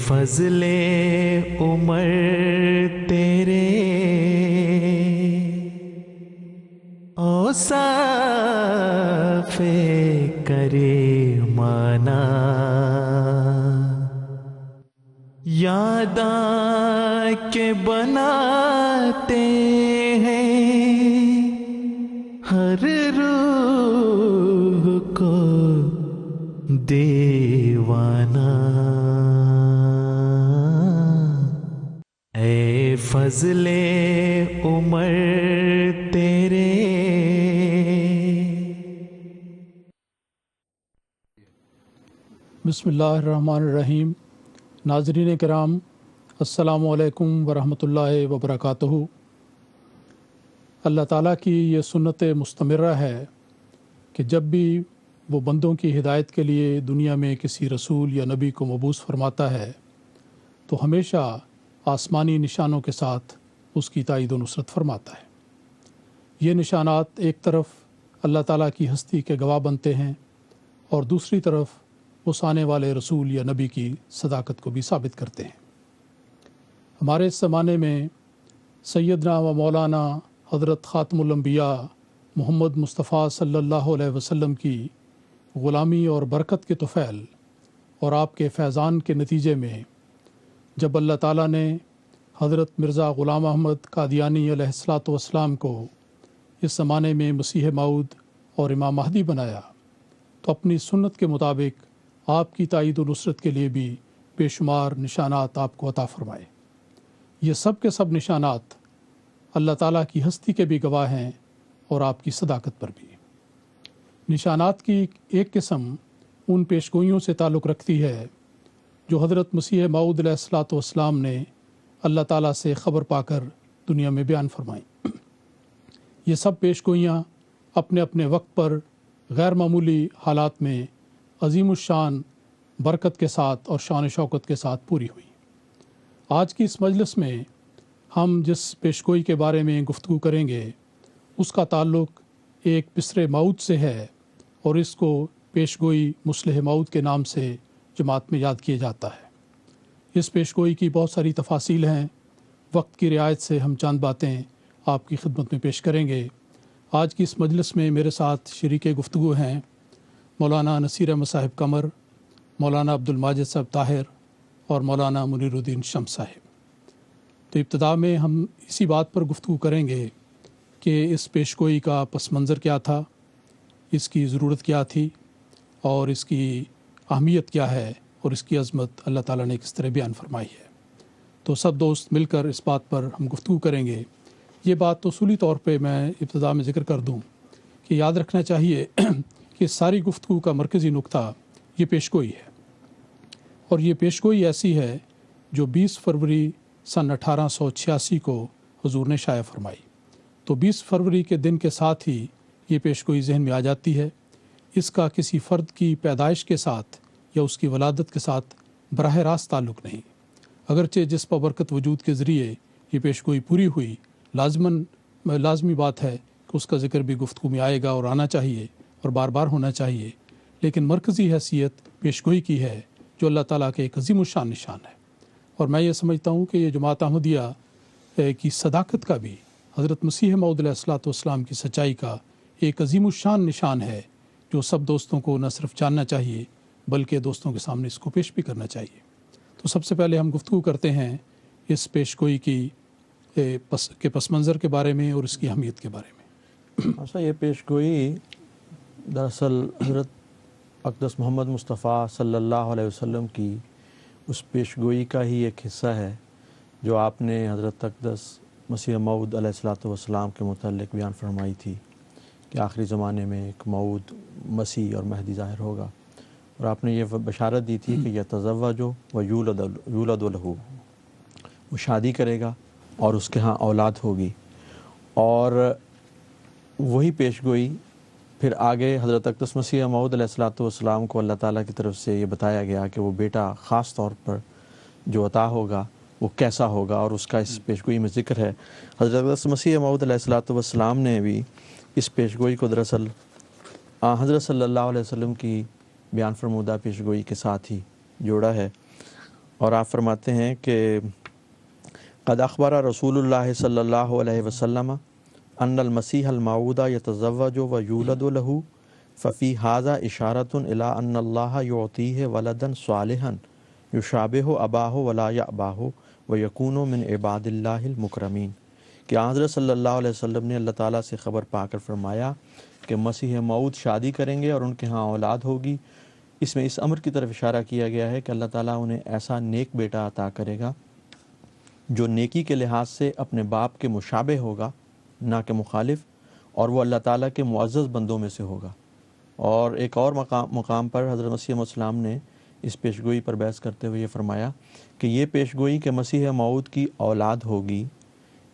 فضل عمر تیرے اوصاف کریمانہ یاد کے بناتے ہیں ہر روح کو دیوانہ۔ اے فضل عمر تیرے بسم اللہ الرحمن الرحیم۔ ناظرین کرام، السلام علیکم ورحمۃ اللہ وبرکاتہ۔ اللہ تعالیٰ کی یہ سنت مستمرہ ہے کہ جب بھی وہ بندوں کی ہدایت کے لیے دنیا میں کسی رسول یا نبی کو مبعوث فرماتا ہے تو ہمیشہ آسمانی نشانوں کے ساتھ اس کی تائید و نصرت فرماتا ہے۔ یہ نشانات ایک طرف اللہ تعالیٰ کی ہستی کے گواہ بنتے ہیں اور دوسری طرف اس آنے والے رسول یا نبی کی صداقت کو بھی ثابت کرتے ہیں۔ ہمارے اس زمانے میں سیدنا و مولانا حضرت خاتم الانبیاء محمد مصطفیٰ صلی اللہ علیہ وسلم کی غلامی اور برکت کے طفیل اور آپ کے فیضان کے نتیجے میں جب اللہ تعالیٰ نے حضرت مرزا غلام احمد قادیانی علیہ السلام کو اس زمانے میں مسیح موعود اور امام مہدی بنایا تو اپنی سنت کے مطابق آپ کی تائید و نصرت کے لیے بھی بے شمار نشانات آپ کو عطا فرمائے۔ یہ سب کے سب نشانات اللہ تعالیٰ کی ہستی کے بھی گواہ ہیں اور آپ کی صداقت پر بھی۔ نشانات کی ایک قسم ان پیشگوئیوں سے تعلق رکھتی ہے جو حضرت مسیح موعود علیہ السلام نے اللہ تعالیٰ سے خبر پا کر دنیا میں بیان فرمائیں۔ یہ سب پیشگوئیاں اپنے اپنے وقت پر غیر معمولی حالات میں عظیم الشان برکت کے ساتھ اور شان و شوکت کے ساتھ پوری ہوئی۔ آج کی اس مجلس میں ہم جس پیشگوئی کے بارے میں گفتگو کریں گے اس کا تعلق ایک پسر موعود سے ہے اور اس کو پیشگوئی مصلح موعود کے نام سے جماعت میں یاد کیا جاتا ہے۔ اس پیشگوئی کی بہت ساری تفاصیل ہیں، وقت کی رعایت سے ہم چند باتیں آپ کی خدمت میں پیش کریں گے۔ آج کی اس مجلس میں میرے ساتھ شریک گفتگو ہیں مولانا نصیر احمد صاحب قمر، مولانا عبد الماجد صاحب طاہر اور مولانا منیر الدین شمس صاحب۔ تو ابتدا میں ہم اسی بات پر گفتگو کریں گے کہ اس پیشگوئی کا پس منظر کیا تھا، اس کی ضرورت کیا تھی اور اس کی اہمیت کیا ہے اور اس کی عظمت اللہ تعالیٰ نے کس طرح بیان فرمائی ہے۔ تو سب دوست مل کر اس بات پر ہم گفتگو کریں گے۔ یہ بات اصولی طور پہ میں ابتدا میں ذکر کر دوں کہ یاد رکھنا چاہیے کہ ساری گفتگو کا مرکزی نقطہ یہ پیشگوئی ہے، اور یہ پیشگوئی ایسی ہے جو 20 فروری سن 1886 کو حضور نے شائع فرمائی۔ تو 20 فروری کے دن کے ساتھ ہی یہ پیشگوئی ذہن میں آ جاتی ہے۔ اس کا کسی فرد کی پیدائش کے ساتھ یا اس کی ولادت کے ساتھ براہ راست تعلق نہیں، اگرچہ جس بابرکت وجود کے ذریعے یہ پیشگوئی پوری ہوئی لازمی بات ہے کہ اس کا ذکر بھی گفتگو میں آئے گا اور آنا چاہیے اور بار بار ہونا چاہیے، لیکن مرکزی حیثیت پیشگوئی کی ہے جو اللہ تعالیٰ کے ایک عظیم الشان نشان ہے۔ اور میں یہ سمجھتا ہوں کہ یہ جماعت احمدیہ کی صداقت کا بھی، حضرت مسیح موعود علیہ السلام کی سچائی کا ایک عظیم الشان نشان ہے جو سب دوستوں کو نہ صرف جاننا چاہیے بلکہ دوستوں کے سامنے اس کو پیش بھی کرنا چاہیے۔ تو سب سے پہلے ہم گفتگو کرتے ہیں اس پیشگوئی کے پس منظر کے بارے میں اور اس کی اہمیت کے بارے میں۔ اچھا، یہ پیشگوئی دراصل حضرت اقدس محمد مصطفیٰ صلی اللہ علیہ وسلم کی اس پیشگوئی کا ہی ایک حصہ ہے جو آپ نے حضرت اقدس مسیح موعود علیہ السلام کے متعلق بیان فرمائی تھی کہ آخری زمانے میں ایک موعود مسیح اور مہدی ظاہر ہوگا، اور آپ نے یہ بشارت دی تھی کہ یتزوج و یولد لہ، وہ شادی کرے گا اور اس کے ہاں اولاد ہوگی۔ اور وہی پیشگوئی پھر آگے حضرت اقدس مسیح موعود علیہ السلام کو اللہ تعالیٰ کی طرف سے یہ بتایا گیا کہ وہ بیٹا خاص طور پر جو عطا ہوگا وہ کیسا ہوگا، اور اس کا اس پیشگوئی میں ذکر ہے۔ حضرت اقدس مسیح موعود علیہ السلام نے بھی اس پیشگوئی کو دراصل حضرت صلی اللہ علیہ وسلم کی بیان فرمودہ پیشگوئی کے ساتھ ہی جوڑا ہے، اور آپ فرماتے ہیں کہ قد اخبر رسول اللہ صلی اللہ علیہ وسلم ان المسیح الموعود یتزوج و یولد له ففی ھذا اشارۃ الی ان اللہ یعطیہ ولدا صالحا یشابہ اباہ ولا یأباہ ویکون من عباد اللہ المکرمین، کہ حضرت صلی اللہ علیہ وسلم نے اللہ تعالیٰ سے خبر پا کر فرمایا کہ مسیح موعود شادی کریں گے اور ان کے ہاں اولاد ہوگی۔ اس میں اس امر کی طرف اشارہ کیا گیا ہے کہ اللہ تعالیٰ انہیں ایسا نیک بیٹا عطا کرے گا جو نیکی کے لحاظ سے اپنے باپ کے مشابہ ہوگا، نہ کہ مخالف، اور وہ اللہ تعالیٰ کے معزز بندوں میں سے ہوگا۔ اور ایک اور مقام پر حضرت مسیح علیہ السلام نے اس پیشگوئی پر بحث کرتے ہوئے یہ فرمایا کہ یہ پیشگوئی کہ مسیح موعود کی اولاد ہوگی،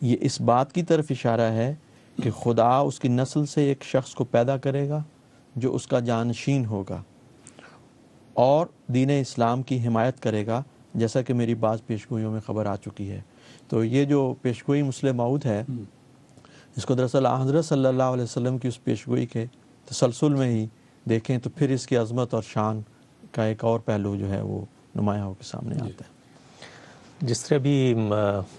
یہ اس بات کی طرف اشارہ ہے کہ خدا اس کی نسل سے ایک شخص کو پیدا کرے گا جو اس کا جانشین ہوگا اور دین اسلام کی حمایت کرے گا، جیسا کہ میری بعض پیشگوئیوں میں خبر آ چکی ہے۔ تو یہ جو پیشگوئی مسیح موعود ہے، اس کو دراصل حضرت صلی اللہ علیہ وسلم کی اس پیشگوئی کے تسلسل میں ہی دیکھیں تو پھر اس کی عظمت اور شان کا ایک اور پہلو جو ہے وہ نمایاں ہو کے سامنے آتا ہے۔ جس طرح بھی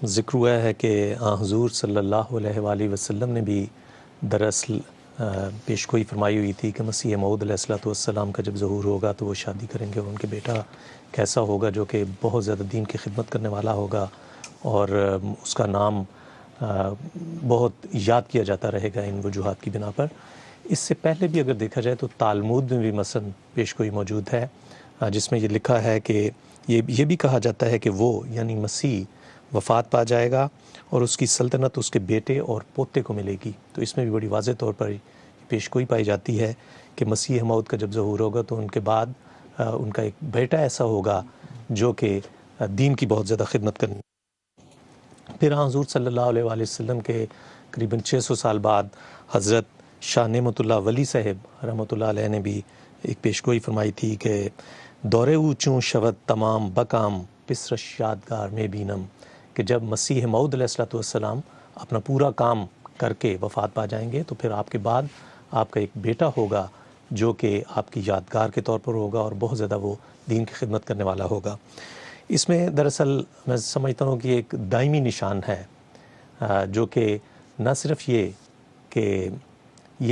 ذکر ہوا ہے کہ حضور صلی اللہ علیہ وآلہ وسلم نے بھی دراصل پیشگوئی فرمائی ہوئی تھی کہ مسیح موعود علیہ الصلوۃ والسلام کا جب ظہور ہوگا تو وہ شادی کریں گے اور ان کے بیٹا کیسا ہوگا جو کہ بہت زیادہ دین کی خدمت کرنے والا ہوگا، اور اس کا نام بہت یاد کیا جاتا رہے گا ان وجوہات کی بنا پر۔ اس سے پہلے بھی اگر دیکھا جائے تو تالمود میں بھی مثلا پیشگوئی موجود ہے، جس میں یہ لکھا ہے کہ یہ بھی کہا جاتا ہے کہ وہ یعنی مسیح وفات پا جائے گا اور اس کی سلطنت اس کے بیٹے اور پوتے کو ملے گی۔ تو اس میں بھی بڑی واضح طور پر پیشگوئی پائی جاتی ہے کہ مسیح موعود کا جب ظہور ہوگا تو ان کے بعد ان کا ایک بیٹا ایسا ہوگا جو کہ دین کی بہت زیادہ خدمت کرنی۔ پھر حضور صلی اللہ علیہ وآلہ وسلم کے قریباً 600 سال بعد حضرت شاہ نعمت اللہ ولی صاحب رحمۃ اللہ علیہ نے بھی ایک پیشگوئی فرمائی تھی کہ دورے اوچوں شود تمام بکام پسرش یادگار میں بینم، کہ جب مسیح موعود علیہ الصلوۃ والسلام اپنا پورا کام کر کے وفات پا جائیں گے تو پھر آپ کے بعد آپ کا ایک بیٹا ہوگا جو کہ آپ کی یادگار کے طور پر ہوگا اور بہت زیادہ وہ دین کی خدمت کرنے والا ہوگا۔ اس میں دراصل میں سمجھتا ہوں کہ ایک دائمی نشان ہے جو کہ نہ صرف یہ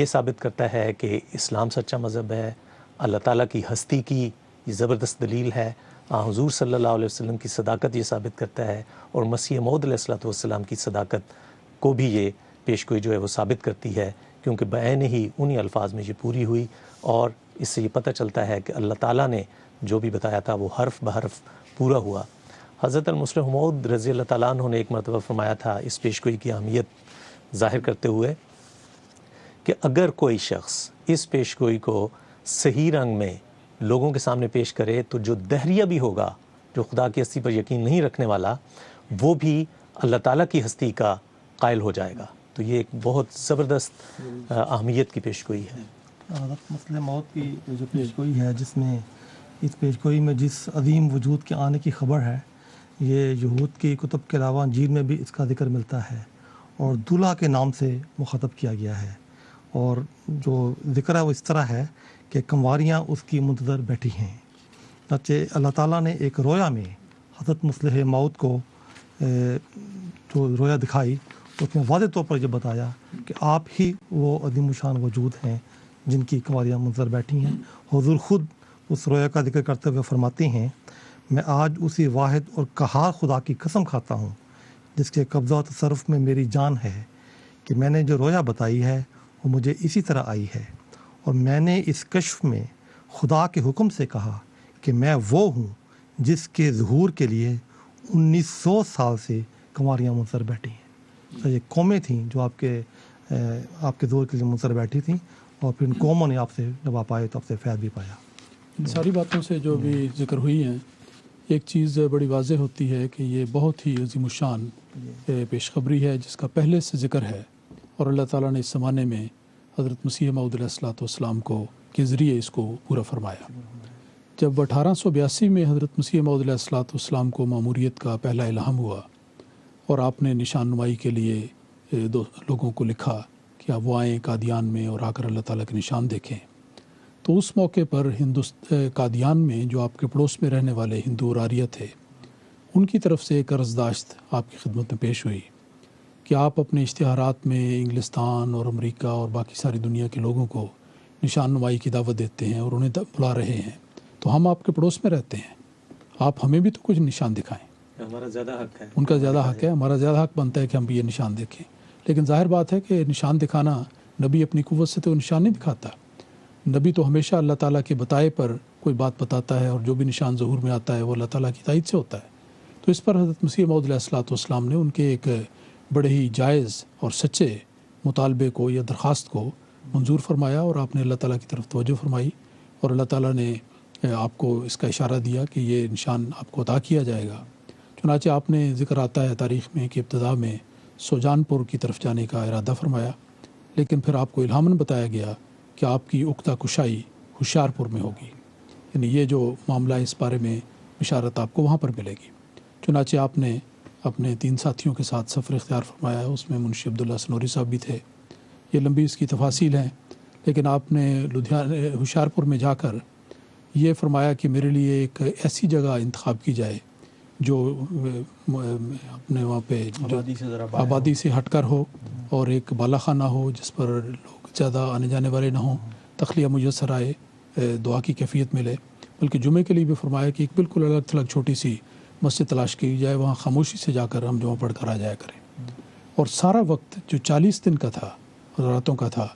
ثابت کرتا ہے کہ اسلام سچا مذہب ہے، اللہ تعالیٰ کی ہستی کی یہ زبردست دلیل ہے، حضور صلی اللہ علیہ وسلم کی صداقت یہ ثابت کرتا ہے، اور مسیح موعود علیہ الصلوۃ والسلام کی صداقت کو بھی یہ پیشگوئی جو ہے وہ ثابت کرتی ہے، کیونکہ بعین ہی انہی الفاظ میں یہ پوری ہوئی، اور اس سے یہ پتہ چلتا ہے کہ اللہ تعالیٰ نے جو بھی بتایا تھا وہ حرف بحرف پورا ہوا۔ حضرت المسیح موعود رضی اللہ تعالیٰ عنہ نے ایک مرتبہ فرمایا تھا اس پیشگوئی کی اہمیت ظاہر کرتے ہوئے کہ اگر کوئی شخص اس پیشگوئی کو صحیح رنگ میں لوگوں کے سامنے پیش کرے تو جو دہریہ بھی ہوگا، جو خدا کی ہستی پر یقین نہیں رکھنے والا، وہ بھی اللہ تعالیٰ کی ہستی کا قائل ہو جائے گا۔ تو یہ ایک بہت زبردست اہمیت کی پیشگوئی ہے۔ حضرت مسیح موعود کی جو پیشگوئی ہے، جس میں اس پیشگوئی میں جس عظیم وجود کے آنے کی خبر ہے، یہ یہود کی کتب کے علاوہ انجیل میں بھی اس کا ذکر ملتا ہے، اور دولہا کے نام سے مخاطب کیا گیا ہے، اور جو ذکر ہے وہ اس طرح ہے کہ کنواریاں اس کی منتظر بیٹھی ہیں۔ چنانچہ اللہ تعالیٰ نے ایک رویا میں حضرت مسیح موعود کو جو رویا دکھائی، اس میں واضح طور پر یہ بتایا کہ آپ ہی وہ عظیم الشان وجود ہیں جن کی کنواریاں منتظر بیٹھی ہیں۔ حضور خود اس رویا کا ذکر کرتے ہوئے فرماتے ہیں، میں آج اسی واحد اور قہار خدا کی قسم کھاتا ہوں جس کے قبضہ و تصرف میں میری جان ہے، کہ میں نے جو رویا بتائی ہے وہ مجھے اسی طرح آئی ہے، اور میں نے اس کشف میں خدا کے حکم سے کہا کہ میں وہ ہوں جس کے ظہور کے لیے 1900 سال سے کنواریاں منتظر بیٹھی ہیں۔ تو یہ قومیں تھیں جو آپ کے ظہور کے لیے منتظر بیٹھی تھیں، اور پھر ان قوموں نے آپ سے جب آپ آئے تو آپ سے فیض بھی پایا۔ ان ساری باتوں سے جو بھی ذکر ہوئی ہیں، ایک چیز بڑی واضح ہوتی ہے کہ یہ بہت ہی عظیم الشان پیشخبری ہے جس کا پہلے سے ذکر ہے، اور اللہ تعالیٰ نے اس زمانے میں حضرت مسیح موعود علیہ الصلوۃ والسلام کے ذریعے اس کو پورا فرمایا۔ جب 1882 میں حضرت مسیح موعود علیہ الصلوۃ والسلام کو ماموریت کا پہلا الہام ہوا اور آپ نے نشان نمائی کے لیے لوگوں کو لکھا کہ آپ وہ آئیں قادیان میں اور آ کر اللہ تعالیٰ کے نشان دیکھیں، تو اس موقع پر قادیان میں جو آپ کے پڑوس میں رہنے والے ہندو اور آریہ تھے، ان کی طرف سے ایک عرض داشت آپ کی خدمت میں پیش ہوئی کہ آپ اپنے اشتہارات میں انگلستان اور امریکہ اور باقی ساری دنیا کے لوگوں کو نشان نمائی کی دعوت دیتے ہیں اور انہیں بلا رہے ہیں، تو ہم آپ کے پڑوس میں رہتے ہیں، آپ ہمیں بھی تو کچھ نشان دکھائیں۔ ہمارا زیادہ حق ہے، ان کا زیادہ حق ہے، ہمارا زیادہ حق بنتا ہے کہ ہم بھی یہ نشان دیکھیں۔ لیکن ظاہر بات ہے کہ نشان دکھانا، نبی اپنی قوت سے تو نشان نہیں دکھاتا، نبی تو ہمیشہ اللہ تعالیٰ کے بتائے پر کوئی بات بتاتا ہے، اور جو بھی نشان ظہور میں آتا ہے وہ اللہ تعالیٰ کی تائید سے ہوتا ہے۔ تو اس پر حضرت مسیح موعود علیہ الصلوۃ والسلام نے ان کے ایک بڑے ہی جائز اور سچے مطالبے کو یا درخواست کو منظور فرمایا، اور آپ نے اللہ تعالیٰ کی طرف توجہ فرمائی، اور اللہ تعالیٰ نے آپ کو اس کا اشارہ دیا کہ یہ نشان آپ کو عطا کیا جائے گا۔ چنانچہ آپ نے ذکر آتا ہے تاریخ میں کہ ابتدا میں سوجان پور کی طرف جانے کا ارادہ فرمایا، لیکن پھر آپ کو الہاماً بتایا گیا کہ آپ کی عقدہ کشائی ہوشیار پور میں ہوگی، یعنی یہ جو معاملہ اس بارے میں بشارت آپ کو وہاں پر ملے گی۔ چنانچہ آپ نے اپنے 3 ساتھیوں کے ساتھ سفر اختیار فرمایا، اس میں منشی عبداللہ سنوری صاحب بھی تھے۔ یہ لمبی اس کی تفاصیل ہیں، لیکن آپ نے ہوشیار پور میں جا کر یہ فرمایا کہ میرے لیے ایک ایسی جگہ انتخاب کی جائے جو اپنے وہاں پہ آبادی سے ہٹ کر ہو، اور ایک بالا خانہ ہو جس پر لوگ زیادہ آنے جانے والے نہ ہوں، تخلیہ میسر آئے، دعا کی کیفیت ملے۔ بلکہ جمعے کے لیے بھی فرمایا کہ ایک بالکل الگ تھلگ چھوٹی سی مسجد تلاش کی جائے، وہاں خاموشی سے جا کر ہم جمعہ پڑھ کر آ جایا کریں۔ اور سارا وقت جو 40 دن کا تھا، راتوں کا تھا،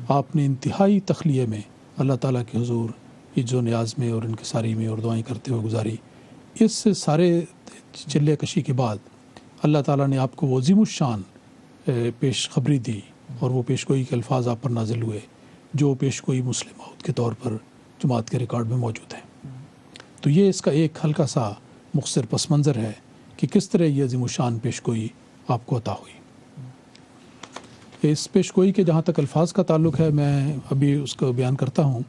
آپ نے انتہائی تخلیہ میں اللہ تعالیٰ کے حضور عز و نیاز میں اور انکساری میں اور دعائیں کرتے ہوئے گزاری۔ اس سارے چلے کشی کے بعد اللہ تعالیٰ نے آپ کو وہ عظیم الشان پیش خبری دی، اور وہ پیشگوئی کے الفاظ آپ پر نازل ہوئے جو پیشگوئی مسلم موعود کے طور پر جماعت کے ریکارڈ میں موجود ہیں۔ تو یہ اس کا ایک ہلکا سا مختصر پس منظر ہے کہ کس طرح یہ عظیم الشان پیشگوئی آپ کو عطا ہوئی۔ اس پیشگوئی کے جہاں تک الفاظ کا تعلق ہے، میں ابھی اس کو بیان کرتا ہوں۔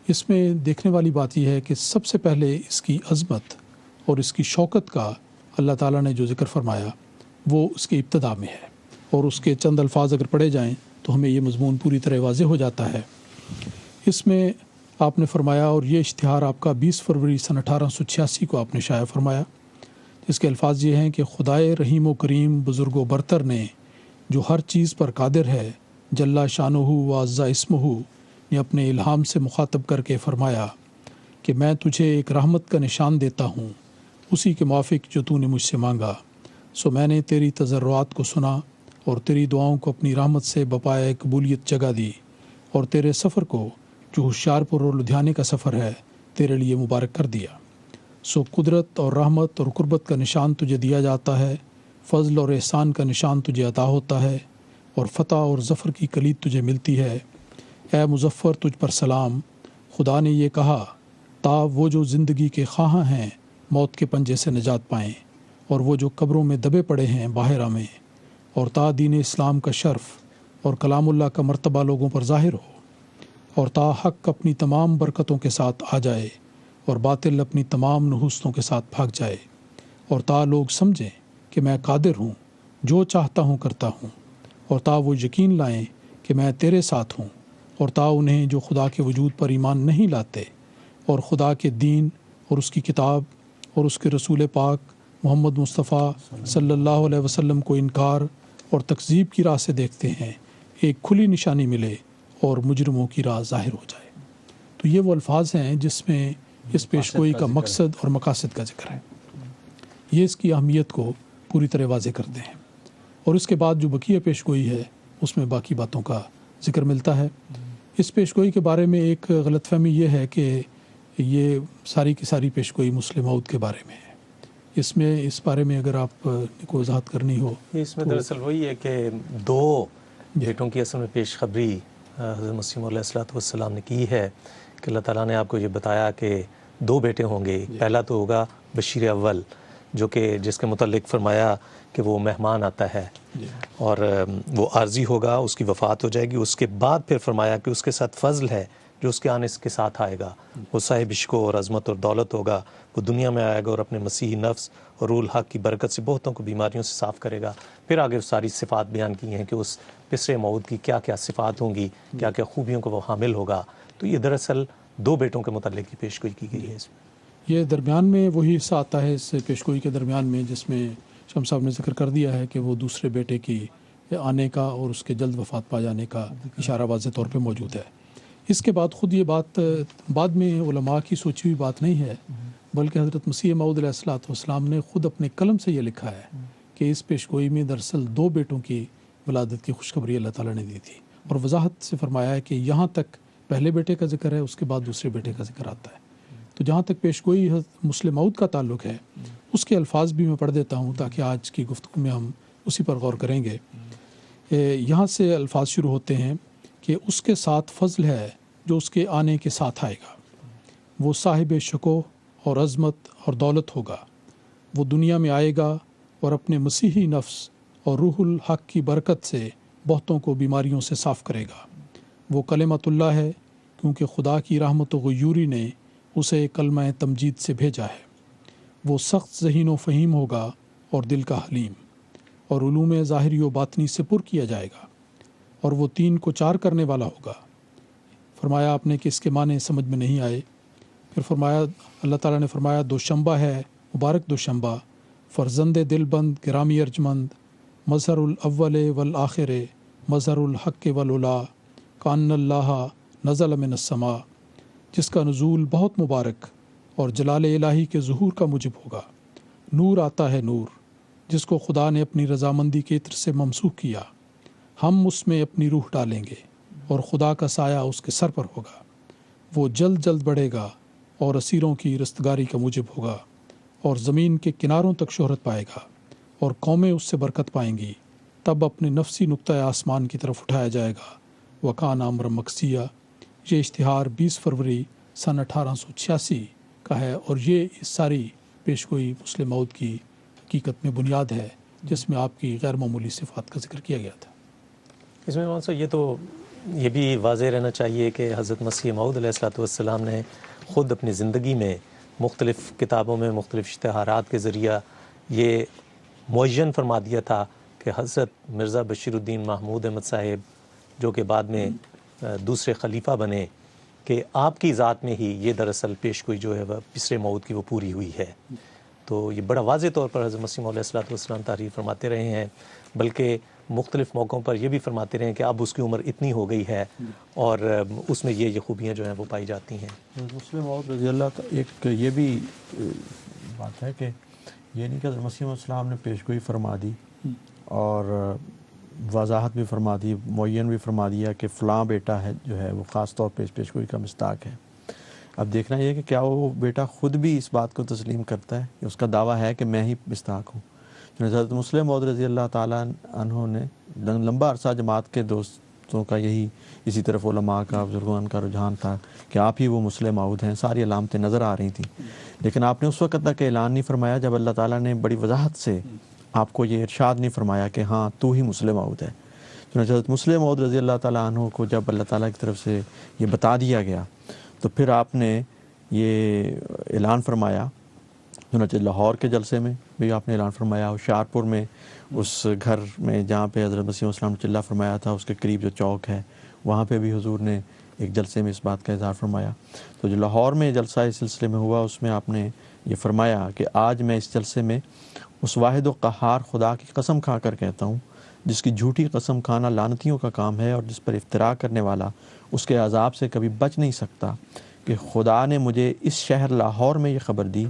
اس میں دیکھنے والی بات یہ ہے کہ سب سے پہلے اس کی عظمت اور اس کی شوکت کا اللہ تعالیٰ نے جو ذکر فرمایا وہ اس کی ابتدا میں ہے، اور اس کے چند الفاظ اگر پڑھے جائیں تو ہمیں یہ مضمون پوری طرح واضح ہو جاتا ہے۔ اس میں آپ نے فرمایا، اور یہ اشتہار آپ کا 20 فروری سن 1886 کو آپ نے شائع فرمایا، جس کے الفاظ یہ ہیں کہ خدائے رحیم و کریم بزرگ و برتر نے جو ہر چیز پر قادر ہے، جل شانہ و عز اسمہ، نے اپنے الہام سے مخاطب کر کے فرمایا کہ میں تجھے ایک رحمت کا نشان دیتا ہوں، اسی کے موافق جو تو نے مجھ سے مانگا۔ سو میں نے تیری تضرعات کو سنا اور تیری دعاؤں کو اپنی رحمت سے بپائے قبولیت جگہ دی، اور تیرے سفر کو جو ہوشیار پور اور لدھیانے کا سفر ہے تیرے لیے مبارک کر دیا۔ سو قدرت اور رحمت اور قربت کا نشان تجھے دیا جاتا ہے، فضل اور احسان کا نشان تجھے عطا ہوتا ہے، اور فتح اور ظفر کی کلید تجھے ملتی ہے۔ اے مظفر تجھ پر سلام، خدا نے یہ کہا تا وہ جو زندگی کے خواہاں ہیں موت کے پنجے سے نجات پائیں، اور وہ جو قبروں میں دبے پڑے ہیں باہرہ میں، اور تا دین اسلام کا شرف اور کلام اللہ کا مرتبہ لوگوں پر ظاہر ہو، اور تا حق اپنی تمام برکتوں کے ساتھ آ جائے اور باطل اپنی تمام نحوستوں کے ساتھ بھاگ جائے، اور تا لوگ سمجھیں کہ میں قادر ہوں، جو چاہتا ہوں کرتا ہوں، اور تا وہ یقین لائیں کہ میں تیرے ساتھ ہوں، اور تا انہیں جو خدا کے وجود پر ایمان نہیں لاتے اور خدا کے دین اور اس کی کتاب اور اس کے رسول پاک محمد مصطفیٰ صلی اللہ علیہ وسلم کو انکار اور تکذیب کی راہ سے دیکھتے ہیں، ایک کھلی نشانی ملے اور مجرموں کی راہ ظاہر ہو جائے۔ تو یہ وہ الفاظ ہیں جس میں اس پیشگوئی کا مقصد اور مقاصد کا ذکر ہے۔ یہ اس کی اہمیت کو پوری طرح واضح کرتے ہیں، اور اس کے بعد جو بقیہ پیشگوئی ہے اس میں باقی باتوں کا ذکر ملتا ہے۔ اس پیشگوئی کے بارے میں ایک غلط فہمی یہ ہے کہ یہ ساری کی ساری پیشگوئی مسلم موعود کے بارے میں ہے۔ اس میں اس بارے میں اگر آپ کو وضاحت کرنی ہو، اس میں دراصل وہی ہے کہ 2 بیٹوں کی اصل میں پیش خبری حضرت مسیح موعود علیہ الصلوۃ والسلام نے کی ہے کہ اللہ تعالیٰ نے آپ کو یہ بتایا کہ 2 بیٹے ہوں گے۔ پہلا تو ہوگا بشیر اول، جو کہ جس کے متعلق فرمایا کہ وہ مہمان آتا ہے اور وہ عارضی ہوگا، اس کی وفات ہو جائے گی۔ اس کے بعد پھر فرمایا کہ اس کے ساتھ فضل ہے جو اس کے آنے کے ساتھ آئے گا، وہ صاحب عشق اور عظمت اور دولت ہوگا، وہ دنیا میں آئے گا اور اپنے مسیحی نفس اور روح الحق کی برکت سے بہتوں کو بیماریوں سے صاف کرے گا۔ پھر آگے ساری صفات بیان کی ہیں کہ اس پسرے موعود کی کیا کیا صفات ہوں گی، کیا کیا خوبیوں کو وہ حامل ہوگا۔ تو یہ دراصل 2 بیٹوں کے متعلق کی پیشگوئی کی گئی ہے اس میں۔ یہ درمیان میں وہی حصہ آتا ہے اس پیشگوئی کے درمیان میں جس میں شمس صاحب نے ذکر کر دیا ہے کہ وہ دوسرے بیٹے کی آنے کا اور اس کے جلد وفات پا جانے کا اشارہ واضح طور پہ موجود ہے۔ اس کے بعد خود یہ بات بعد میں علماء کی سوچی ہوئی بات نہیں ہے، بلکہ حضرت مسیح موعود علیہ السلام نے خود اپنے قلم سے یہ لکھا ہے کہ اس پیشگوئی میں دراصل 2 بیٹوں کی ولادت کی خوشخبری اللہ تعالیٰ نے دی تھی، اور وضاحت سے فرمایا ہے کہ یہاں تک پہلے بیٹے کا ذکر ہے، اس کے بعد دوسرے بیٹے کا ذکر آتا ہے۔ تو جہاں تک پیشگوئی مسلم موعود کا تعلق ہے، اس کے الفاظ بھی میں پڑھ دیتا ہوں تاکہ آج کی گفتگو میں ہم اسی پر غور کریں گے۔ یہاں سے الفاظ شروع ہوتے ہیں کہ اس کے ساتھ فضل ہے جو اس کے آنے کے ساتھ آئے گا، وہ صاحب شکوہ اور عظمت اور دولت ہوگا، وہ دنیا میں آئے گا اور اپنے مسیحی نفس اور روح الحق کی برکت سے بہتوں کو بیماریوں سے صاف کرے گا۔ وہ کلمۃ اللہ ہے کیونکہ خدا کی رحمت و غیوری نے اسے کلمہ تمجید سے بھیجا ہے۔ وہ سخت ذہین و فہیم ہوگا اور دل کا حلیم، اور علوم ظاہری و باطنی سے پر کیا جائے گا، اور وہ 3 کو 4 کرنے والا ہوگا۔ فرمایا آپ نے کہ اس کے معنی سمجھ میں نہیں آئے۔ پھر فرمایا اللہ تعالیٰ نے فرمایا دوشنبہ ہے، مبارک دوشنبہ، فرزند دل بند گرامی ارجمند، مظہر الاول والآخر، مظہر الحق والعلا، کان اللہ نزل من السماء، جس کا نزول بہت مبارک اور جلال الہی کے ظہور کا موجب ہوگا۔ نور آتا ہے نور، جس کو خدا نے اپنی رضامندی کے عطر سے ممسوح کیا، ہم اس میں اپنی روح ڈالیں گے اور خدا کا سایہ اس کے سر پر ہوگا۔ وہ جلد جلد بڑھے گا اور اسیروں کی رستگاری کا موجب ہوگا، اور زمین کے کناروں تک شہرت پائے گا، اور قومیں اس سے برکت پائیں گی۔ تب اپنے نفسی نقطۂ آسمان کی طرف اٹھایا جائے گا۔ وکان امر مقصیہ، یہ اشتہار 20 فروری سن 1886 کا ہے، اور یہ اس ساری پیشگوئی مسلم موعود کی حقیقت میں بنیاد ہے جس میں آپ کی غیر معمولی صفات کا ذکر کیا گیا تھا۔ اس میں مولانا صاحب یہ بھی واضح رہنا چاہیے کہ حضرت مسیح موعود علیہ السلام نے خود اپنی زندگی میں مختلف کتابوں میں مختلف اشتہارات کے ذریعہ یہ معین فرما دیا تھا کہ حضرت مرزا بشیر الدین محمود احمد صاحب جو کہ بعد میں دوسرے خلیفہ بنے، کہ آپ کی ذات میں ہی یہ دراصل پیشگوئی جو ہے وہ پسرے موعود کی وہ پوری ہوئی ہے۔ تو یہ بڑا واضح طور پر حضرت مسیح موعود علیہ السلام تعریف فرماتے رہے ہیں، بلکہ مختلف موقعوں پر یہ بھی فرماتے رہے ہیں کہ اب اس کی عمر اتنی ہو گئی ہے اور اس میں یہ خوبیاں جو ہیں وہ پائی جاتی ہیں۔ مسلم موعود رضی اللہ ایک یہ بھی بات ہے کہ یہ نہیں کہ حضرت مسیح علیہ السلام نے پیشگوئی فرما دی اور وضاحت بھی فرما دی، معین بھی فرما دیا کہ فلاں بیٹا ہے جو ہے وہ خاص طور پہ اس پیشگوئی کا مصداق ہے۔ اب دیکھنا یہ کہ کیا وہ بیٹا خود بھی اس بات کو تسلیم کرتا ہے کہ اس کا دعویٰ ہے کہ میں ہی مصداق ہوں۔ حضرت مسلم موعود رضی اللہ تعالیٰ عنہ نے لمبا عرصہ جماعت کے دوستوں کا یہی اسی طرف علماء کا بزرگان کا رجحان تھا کہ آپ ہی وہ مسلم موعود ہیں، ساری علامتیں نظر آ رہی تھیں، لیکن آپ نے اس وقت تک اعلان نہیں فرمایا جب اللہ تعالیٰ نے بڑی وضاحت سے آپ کو یہ ارشاد نہیں فرمایا کہ ہاں تو ہی مسلم موعود ہے۔ حضرت مسلم موعود رضی اللہ تعالیٰ عنہ کو جب اللہ تعالیٰ کی طرف سے یہ بتا دیا گیا تو پھر آپ نے یہ اعلان فرمایا، چنانچہ لاہور کے جلسے میں بھی آپ نے اعلان فرمایا، ہوشیارپور میں اس گھر میں جہاں پہ حضرت مسیح السلام نے چلہ فرمایا تھا اس کے قریب جو چوک ہے وہاں پہ بھی حضور نے ایک جلسے میں اس بات کا اظہار فرمایا۔ تو جو لاہور میں جلسہ اس سلسلے میں ہوا اس میں آپ نے یہ فرمایا کہ آج میں اس جلسے میں اس واحد و قہار خدا کی قسم کھا کر کہتا ہوں جس کی جھوٹی قسم کھانا لعنتیوں کا کام ہے اور جس پر افتراء کرنے والا اس کے عذاب سے کبھی بچ نہیں سکتا، کہ خدا نے مجھے اس شہر لاہور میں یہ خبر دی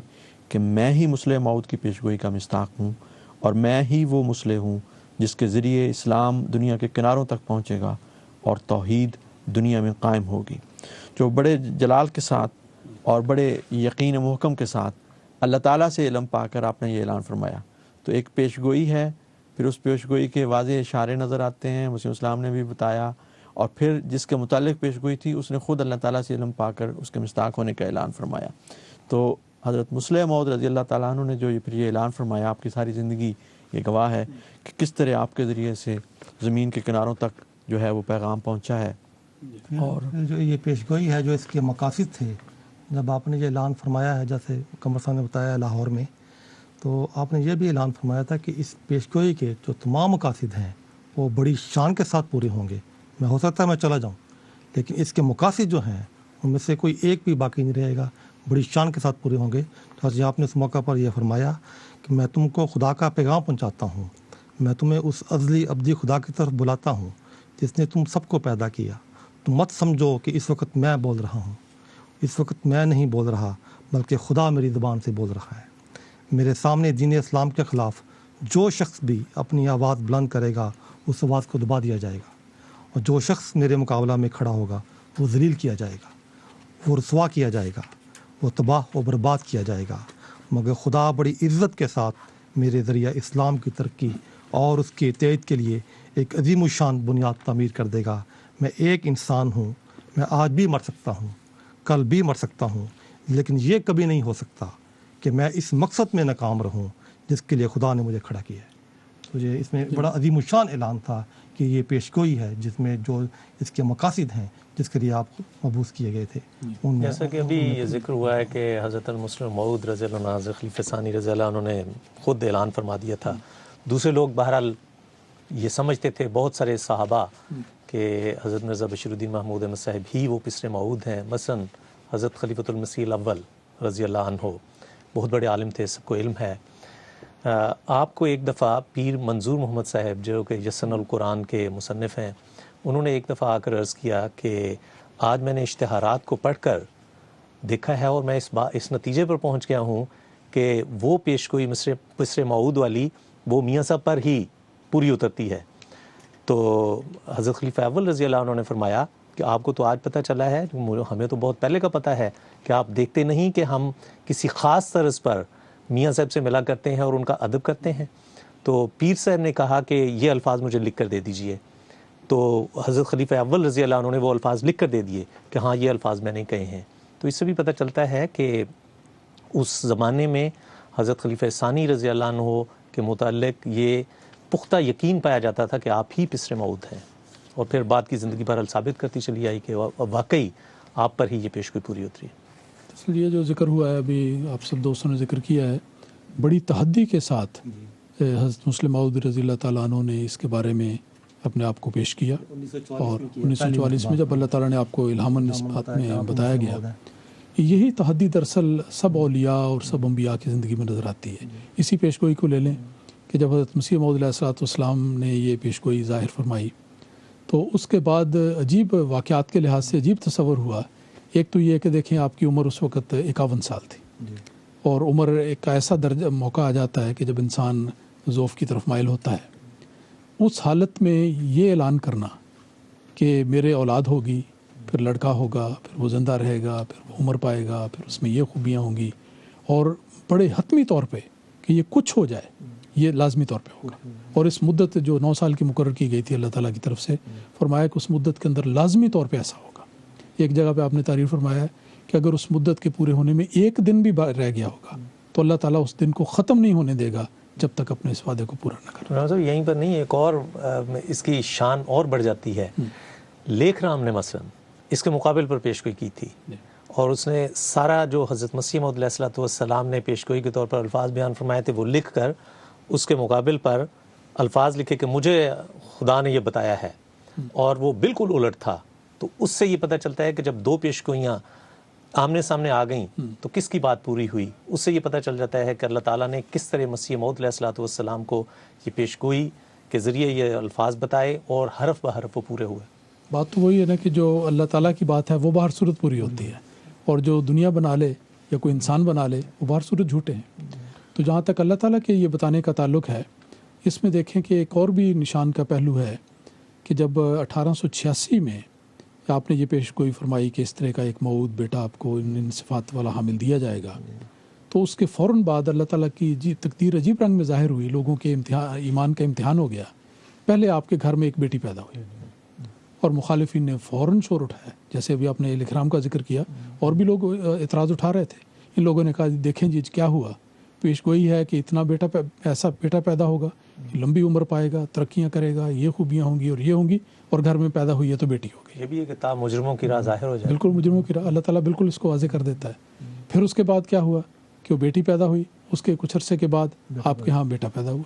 کہ میں ہی مسلم موعود کی پیشگوئی کا مصداق ہوں، اور میں ہی وہ مسلح ہوں جس کے ذریعے اسلام دنیا کے کناروں تک پہنچے گا اور توحید دنیا میں قائم ہوگی۔ جو بڑے جلال کے ساتھ اور بڑے یقین محکم کے ساتھ اللہ تعالیٰ سے علم پا کر آپ نے یہ اعلان فرمایا، تو ایک پیشگوئی ہے، پھر اس پیشگوئی کے واضح اشارے نظر آتے ہیں، مسیح السلام نے بھی بتایا، اور پھر جس کے متعلق پیشگوئی تھی اس نے خود اللہ تعالیٰ سے علم پا کر اس کے مصداق ہونے کا اعلان فرمایا۔ تو حضرت مسلم موعود رضی اللہ تعالیٰ عنہ نے جو پھر یہ اعلان فرمایا، آپ کی ساری زندگی یہ گواہ ہے کہ کس طرح آپ کے ذریعے سے زمین کے کناروں تک جو ہے وہ پیغام پہنچا ہے۔ اور جو یہ پیشگوئی ہے جو اس کے مقاصد تھے، جب آپ نے یہ اعلان فرمایا ہے جیسے قمر صاحب نے بتایا لاہور میں، تو آپ نے یہ بھی اعلان فرمایا تھا کہ اس پیشگوئی کے جو تمام مقاصد ہیں وہ بڑی شان کے ساتھ پورے ہوں گے۔ ہو سکتا ہے میں چلا جاؤں لیکن اس کے مقاصد جو ہیں ان میں سے کوئی ایک بھی باقی نہیں رہے گا، بڑی شان کے ساتھ پورے ہوں گے۔ تو آپ نے اس موقع پر یہ فرمایا کہ میں تم کو خدا کا پیغام پہنچاتا ہوں، میں تمہیں اس ازلی ابدی خدا کی طرف بلاتا ہوں جس نے تم سب کو پیدا کیا۔ تم مت سمجھو کہ اس وقت میں بول رہا ہوں، اس وقت میں نہیں بول رہا بلکہ خدا میری زبان سے بول رہا ہے۔ میرے سامنے دین اسلام کے خلاف جو شخص بھی اپنی آواز بلند کرے گا اس آواز کو دبا دیا جائے گا، اور جو شخص میرے مقابلہ میں کھڑا ہوگا وہ ذلیل کیا جائے گا، وہ رسوا کیا جائے گا، وہ تباہ و برباد کیا جائے گا۔ مگر خدا بڑی عزت کے ساتھ میرے ذریعہ اسلام کی ترقی اور اس کے تائید کے لیے ایک عظیم الشان بنیاد تعمیر کر دے گا۔ میں ایک انسان ہوں، میں آج بھی مر سکتا ہوں، کل بھی مر سکتا ہوں، لیکن یہ کبھی نہیں ہو سکتا کہ میں اس مقصد میں ناکام رہوں جس کے لیے خدا نے مجھے کھڑا کیا ہے۔ تو یہ اس میں بڑا عظیم الشان اعلان تھا کہ یہ پیش گوئی ہے جس میں جو اس کے مقاصد ہیں جس کے لیے آپ مبعوث کیے گئے تھے۔ جیسا کہ ابھی یہ ذکر ہوا ہے کہ حضرت المسلم موعود رضی اللہ عنہ، حضرت خلیفہ ثانی رضی اللہ عنہ نے خود اعلان فرما دیا تھا۔ دوسرے لوگ بہرحال یہ سمجھتے تھے، بہت سارے صحابہ، کہ حضرت مرزا بشیر الدین محمود احمد صاحب ہی وہ پسر موعود ہیں۔ مثلا حضرت خلیفۃ المسیح الاول رضی اللہ عنہ بہت بڑے عالم تھے، سب کو علم ہے۔ آپ کو ایک دفعہ پیر منظور محمد صاحب جو کہ یسن القرآن کے مصنف ہیں، انہوں نے ایک دفعہ آ کر عرض کیا کہ آج میں نے اشتہارات کو پڑھ کر دیکھا ہے اور میں اس نتیجے پر پہنچ گیا ہوں کہ وہ پیش گوئی پسر موعود والی وہ میاں صاحب پر ہی پوری اترتی ہے۔ تو حضرت خلیفہ اول رضی اللہ عنہ نے فرمایا کہ آپ کو تو آج پتہ چلا ہے، ہمیں تو بہت پہلے کا پتہ ہے کہ آپ دیکھتے نہیں کہ ہم کسی خاص طرز پر میاں صاحب سے ملا کرتے ہیں اور ان کا ادب کرتے ہیں۔ تو پیر صاحب نے کہا کہ یہ الفاظ مجھے لکھ کر دے دیجئے۔ تو حضرت خلیفہ اول رضی اللہ عنہ نے وہ الفاظ لکھ کر دے دیے کہ ہاں یہ الفاظ میں نے کہے ہیں۔ تو اس سے بھی پتہ چلتا ہے کہ اس زمانے میں حضرت خلیفہ ثانی رضی اللہ عنہ کے متعلق یہ پختہ یقین پایا جاتا تھا کہ آپ ہی پسر موعود ہیں، اور پھر بعد کی زندگی بہرحال ثابت کرتی چلی آئی کہ واقعی آپ پر ہی یہ پیشگوئی پوری اتری ہے۔ اس لیے جو ذکر ہوا ہے ابھی آپ سب دوستوں نے ذکر کیا ہے، بڑی تحدی کے ساتھ حضرت مسلم موعود رضی اللہ تعالیٰ عنہ نے اس کے بارے میں اپنے آپ کو پیش کیا، اور 1944 میں جب اللہ تعالیٰ نے آپ کو الہاماً اس بات میں بتایا گیا، یہی تحدی دراصل سب اولیاء اور سب انبیاء کی زندگی میں نظر آتی ہے۔ اسی پیشگوئی کو لے لیں کہ جب حضرت مسیح موعود علیہ السلام نے یہ پیشگوئی ظاہر فرمائی تو اس کے بعد عجیب واقعات کے لحاظ سے عجیب تصور ہوا۔ ایک تو یہ کہ دیکھیں آپ کی عمر اس وقت 51 سال تھی، اور عمر ایک ایسا درجہ موقع آ جاتا ہے کہ جب انسان ذوف کی طرف مائل ہوتا ہے، اس حالت میں یہ اعلان کرنا کہ میرے اولاد ہوگی، پھر لڑکا ہوگا، پھر وہ زندہ رہے گا، پھر وہ عمر پائے گا، پھر اس میں یہ خوبیاں ہوں گی، اور بڑے حتمی طور پہ کہ یہ کچھ ہو جائے یہ لازمی طور پہ ہوگا، اور اس مدت جو 9 سال کی مقرر کی گئی تھی اللہ تعالیٰ کی طرف سے، فرمایا کہ اس مدت کے اندر لازمی طور پہ ایسا ہوگا۔ ایک جگہ پہ آپ نے تعریف فرمایا ہے کہ اگر اس مدت کے پورے ہونے میں ایک دن بھی رہ گیا ہوگا تو اللہ تعالیٰ اس دن کو ختم نہیں ہونے دے گا جب تک اپنے اس وعدے کو پورا نہ کرے۔ یہیں پر نہیں، ایک اور اس کی شان اور بڑھ جاتی ہے۔ لیکھ رام نے مثلا اس کے مقابل پر پیشگوئی کی تھی، اور اس نے سارا جو حضرت مسیح موعود علیہ السلام نے پیشگوئی کے طور پر الفاظ بیان فرمائے تھے وہ لکھ کر اس کے مقابل پر الفاظ لکھے کہ مجھے خدا نے یہ بتایا ہے، اور وہ بالکل الٹ تھا۔ تو اس سے یہ پتہ چلتا ہے کہ جب دو پیشگوئیاں آمنے سامنے آ گئیں تو کس کی بات پوری ہوئی۔ اس سے یہ پتہ چل جاتا ہے کہ اللہ تعالیٰ نے کس طرح مسیح موعود علیہ السلام کو یہ پیشگوئی کے ذریعے یہ الفاظ بتائے اور حرف بحرف وہ پورے ہوئے۔ بات تو وہی ہے نا کہ جو اللہ تعالیٰ کی بات ہے وہ بہر صورت پوری ہوتی ہے، اور جو دنیا بنا لے یا کوئی انسان بنا لے وہ بہر صورت جھوٹے ہیں۔ تو جہاں تک اللہ تعالیٰ کے یہ بتانے کا تعلق ہے، اس میں دیکھیں کہ ایک اور بھی نشان کا پہلو ہے کہ جب 1886 میں آپ نے یہ پیشگوئی فرمائی کہ اس طرح کا ایک موعود بیٹا آپ کو ان صفات والا حامل دیا جائے گا، تو اس کے فوراً بعد اللہ تعالیٰ کی تقدیر عجیب رنگ میں ظاہر ہوئی، لوگوں کے ایمان کا امتحان ہو گیا۔ پہلے آپ کے گھر میں ایک بیٹی پیدا ہوئی اور مخالفین نے فوراً شور اٹھایا، جیسے ابھی آپ نے الاکرام کا ذکر کیا، اور بھی لوگ اعتراض اٹھا رہے تھے۔ ان لوگوں نے کہا دیکھیں جی کیا ہوا، پیشگوئی ہے کہ اتنا ایسا بیٹا پیدا ہوگا، لمبی عمر پائے گا، ترقیاں کرے گا، یہ خوبیاں ہوں گی اور یہ ہوں گی، اور گھر میں پیدا ہوئی ہے تو بیٹی ہوگی۔ یہ بھی ایک کتاب مجرموں کی راہ ظاہر ہو جائے۔ بالکل مجرموں کی راہ، اللہ تعالیٰ بالکل اس کو واضح کر دیتا ہے۔ پھر اس کے بعد کیا ہوا کہ وہ بیٹی پیدا ہوئی، اس کے کچھ عرصے کے بعد آپ کے ہاں بیٹا پیدا ہوا،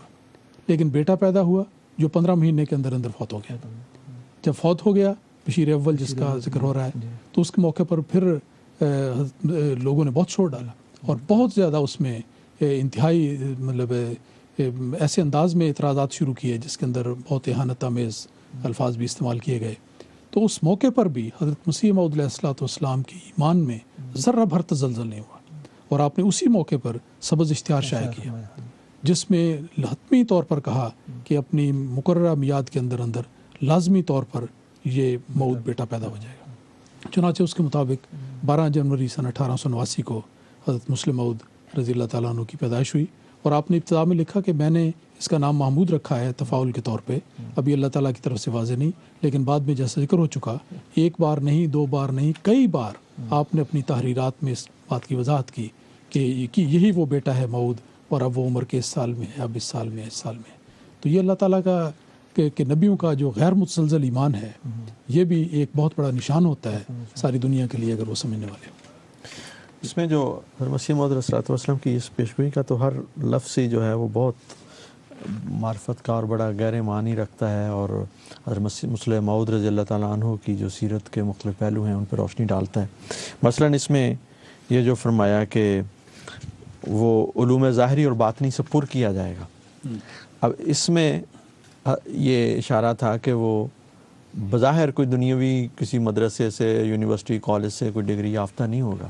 لیکن بیٹا پیدا ہوا جو 15 مہینے کے اندر اندر فوت ہو گیا۔ جب فوت ہو گیا بشیر اول جس کا ذکر ہو رہا ہے، تو اس کے موقع پر پھر لوگوں نے بہت شور ڈالا اور بہت زیادہ اس میں انتہائی مطلب ایسے انداز میں اعتراضات شروع کیے جس کے اندر بہت اہانت آمیز الفاظ بھی استعمال کیے گئے. تو اس موقع پر بھی حضرت مسیح موعود علیہ الصلوۃ والسلام کے ایمان میں ذرہ بھر تزلزل نہیں ہوا اور آپ نے اسی موقع پر سبز اشتہار شائع کیا جس میں حتمی طور پر کہا کہ اپنی مقررہ میعاد کے اندر لازمی طور پر یہ موعود بیٹا پیدا ہو جائے گا. چنانچہ اس کے مطابق 12 جنوری سن 1889 کو حضرت مسلم موعود رضی اللہ تعالیٰ عنہ کی پیدائش ہوئی اور آپ نے ابتدا میں لکھا کہ میں نے اس کا نام محمود رکھا ہے تفاعل کے طور پہ. ابھی اللہ تعالیٰ کی طرف سے واضح نہیں، لیکن بعد میں جیسا ذکر ہو چکا ایک بار نہیں، 2 بار نہیں، کئی بار آپ نے اپنی تحریرات میں اس بات کی وضاحت کی کہ یہی وہ بیٹا ہے موعود اور اب وہ عمر کے اس سال میں ہے، اب اس سال میں ہے، اس سال میں ہے. تو یہ اللہ تعالیٰ کا کہ نبیوں کا جو غیر متزلزل ایمان ہے یہ بھی ایک بہت بڑا نشان ہوتا ہے ساری دنیا کے لیے اگر وہ سمجھنے والے ہوں. اس میں جو حضرت مسیح موعود علیہ الصلوۃ والسلام کی اس پیشگوئی کا تو ہر لفظ ہی جو ہے وہ بہت معرفت کا اور بڑا گہرے معنی رکھتا ہے اور حضرت مسلم موعود رضی اللہ تعالیٰ عنہ کی جو سیرت کے مختلف پہلو ہیں ان پر روشنی ڈالتا ہے. مثلاً اس میں یہ جو فرمایا کہ وہ علوم ظاہری اور باطنی سے پر کیا جائے گا. اب اس میں یہ اشارہ تھا کہ وہ بظاہر کوئی دنیاوی کسی مدرسے سے، یونیورسٹی، کالج سے کوئی ڈگری یافتہ نہیں ہوگا،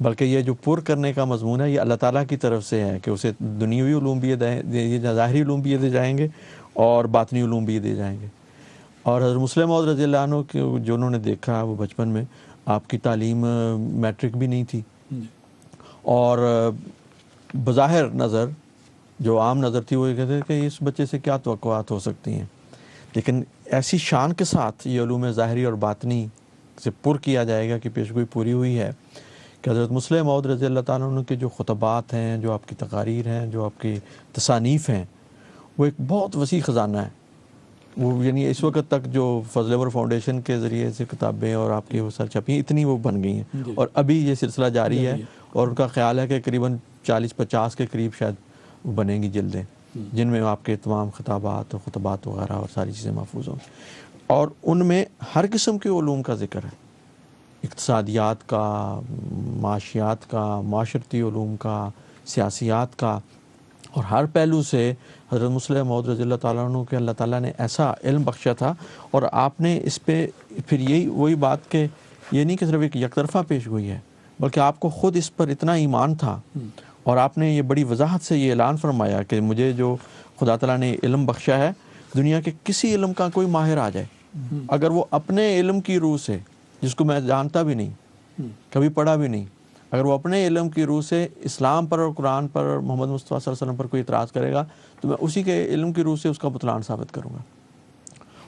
بلکہ یہ جو پر کرنے کا مضمون ہے یہ اللہ تعالیٰ کی طرف سے ہے کہ اسے دنیاوی علوم بھی ظاہری علوم بھی دے جائیں گے اور باطنی علوم بھی دے جائیں گے. اور حضرت مسلم موعود رضی اللہ عنہ کے جو انہوں نے دیکھا وہ بچپن میں آپ کی تعلیم میٹرک بھی نہیں تھی اور بظاہر نظر جو عام نظر تھی وہ یہ کہتے کہ اس بچے سے کیا توقعات ہو سکتی ہیں، لیکن ایسی شان کے ساتھ یہ علوم ظاہری اور باطنی سے پر کیا جائے گا کہ پیشگوئی پوری ہوئی ہے کہ حضرت مسلم موعود رضی اللہ تعالیٰ عنہ کے جو خطبات ہیں، جو آپ کی تقاریر ہیں، جو آپ کی تصانیف ہیں، وہ ایک بہت وسیع خزانہ ہے. وہ یعنی اس وقت تک جو فضل انور فاؤنڈیشن کے ذریعے سے کتابیں اور آپ کی وہ سر چھپی اتنی وہ بن گئی ہیں اور ابھی یہ سلسلہ جاری ہے اور ان کا خیال ہے کہ قریباً 40-50 کے قریب شاید بنیں گی جلدیں جن میں آپ کے تمام خطابات اور خطبات وغیرہ اور ساری چیزیں محفوظ ہوں اور ان میں ہر قسم کے علوم کا ذکر ہے، اقتصادیات کا، معاشیات کا، معاشرتی علوم کا، سیاسیات کا، اور ہر پہلو سے حضرت مسلم موعود رضی اللہ تعالیٰ عنہ کے اللہ تعالیٰ نے ایسا علم بخشا تھا. اور آپ نے اس پہ پھر یہی وہی بات کہ یہ نہیں کہ صرف ایک یک طرفہ پیش گوئی ہے بلکہ آپ کو خود اس پر اتنا ایمان تھا اور آپ نے یہ بڑی وضاحت سے یہ اعلان فرمایا کہ مجھے جو خدا تعالیٰ نے علم بخشا ہے، دنیا کے کسی علم کا کوئی ماہر آ جائے اگر وہ اپنے علم کی روح سے، جس کو میں جانتا بھی نہیں، کبھی پڑھا بھی نہیں، اگر وہ اپنے علم کی روح سے اسلام پر اور قرآن پر اور محمد مصطفیٰ صلی اللہ علیہ وسلم پر کوئی اعتراض کرے گا تو میں اسی کے علم کی روح سے اس کا بطلان ثابت کروں گا.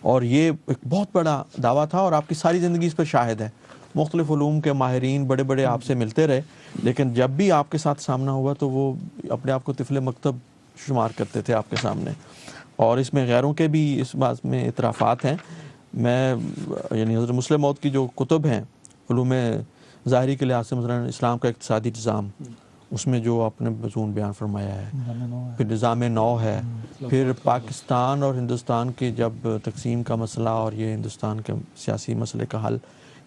اور یہ ایک بہت بڑا دعویٰ تھا اور آپ کی ساری زندگی اس پر شاہد ہے. مختلف علوم کے ماہرین بڑے بڑے آپ سے ملتے رہے، لیکن جب بھی آپ کے ساتھ سامنا ہوا تو وہ اپنے آپ کو طفل مکتب شمار کرتے تھے آپ کے سامنے. اور اس میں غیروں کے بھی اس بات میں اعترافات ہیں. میں یعنی حضرت مسلم موعود کی جو کتب ہیں علوم ظاہری کے لحاظ سے، مثلا اسلام کا اقتصادی نظام، اس میں جو آپ نے مضمون بیان فرمایا ہے، پھر نظام نو ہے، پھر پاکستان اور ہندوستان کی جب تقسیم کا مسئلہ اور یہ ہندوستان کے سیاسی مسئلے کا حل،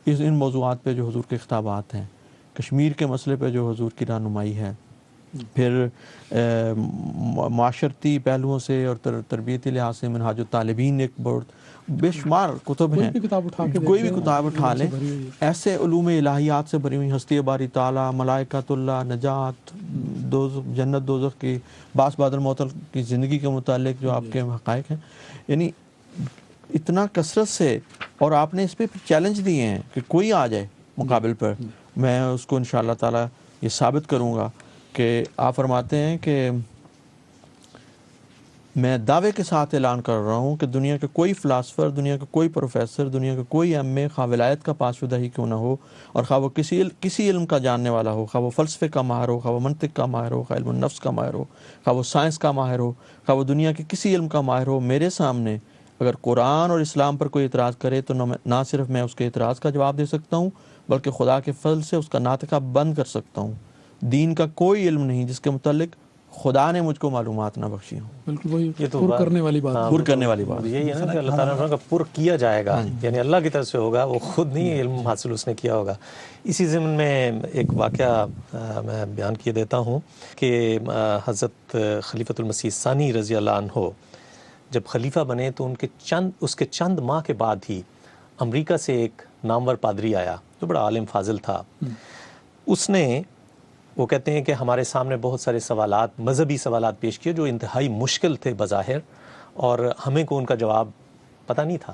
ان موضوعات پہ جو حضور کے خطابات ہیں، کشمیر کے مسئلے پہ جو حضور کی رہنمائی ہے، پھر معاشرتی پہلوؤں سے اور تربیتی لحاظ سے منہاج الطالبین ایک بہت بے شمار کتب ہیں. کوئی بھی کتاب اٹھا لیں، ایسے علوم الہیات سے بھری ہوئی، ہستی باری تعالیٰ، ملائکۃ اللہ، نجات، جنت دوزخ کی، باس بعد الموت کی زندگی کے متعلق جو آپ کے حقائق ہیں، یعنی اتنا کثرت سے. اور آپ نے اس پہ چیلنج دیے ہیں کہ کوئی آ جائے مقابل پر، میں اس کو انشاءاللہ تعالیٰ یہ ثابت کروں گا کہ آپ فرماتے ہیں کہ میں دعوے کے ساتھ اعلان کر رہا ہوں کہ دنیا کے کوئی فلاسفر، دنیا کا کوئی پروفیسر، دنیا کا کوئی ایم اے، خواہ ولایت کا پاسشدہ ہی کیوں نہ ہو، اور خواہ وہ کسی علم کا جاننے والا ہو، خواہ وہ فلسفے کا ماہر ہو، خواہ وہ منطق کا ماہر ہو، خواہ علم النفس کا ماہر ہو، خواہ وہ سائنس کا ماہر ہو، خواہ وہ دنیا کے کسی علم کا ماہر ہو، میرے سامنے اگر قرآن اور اسلام پر کوئی اعتراض کرے تو نہ صرف میں اس کے اعتراض کا جواب دے سکتا ہوں بلکہ خدا کے فضل سے اس کا ناطقہ بند کر سکتا ہوں. دین کا کوئی علم نہیں جس کے متعلق خدا نے مجھ کو معلومات نہ بخشی ہوں. بالکل وہی یہ تو پر کرنے والی بات. پر کرنے والی بات یہی ہے نا کہ اللہ تعالیٰ کا پر کیا جائے گا، یعنی اللہ کی طرف سے ہوگا، وہ خود نہیں علم حاصل اس نے کیا ہوگا. اسی ضمن میں ایک واقعہ میں بیان کیے دیتا ہوں کہ حضرت خلیفۃ المسیح ثانی رضی اللہ عنہ جب خلیفہ بنے تو اس کے چند ماہ کے بعد ہی امریکہ سے ایک نامور پادری آیا جو بڑا عالم فاضل تھا. اس نے، وہ کہتے ہیں کہ ہمارے سامنے بہت سارے سوالات، مذہبی سوالات پیش کیے جو انتہائی مشکل تھے بظاہر، اور ہمیں کو ان کا جواب پتہ نہیں تھا.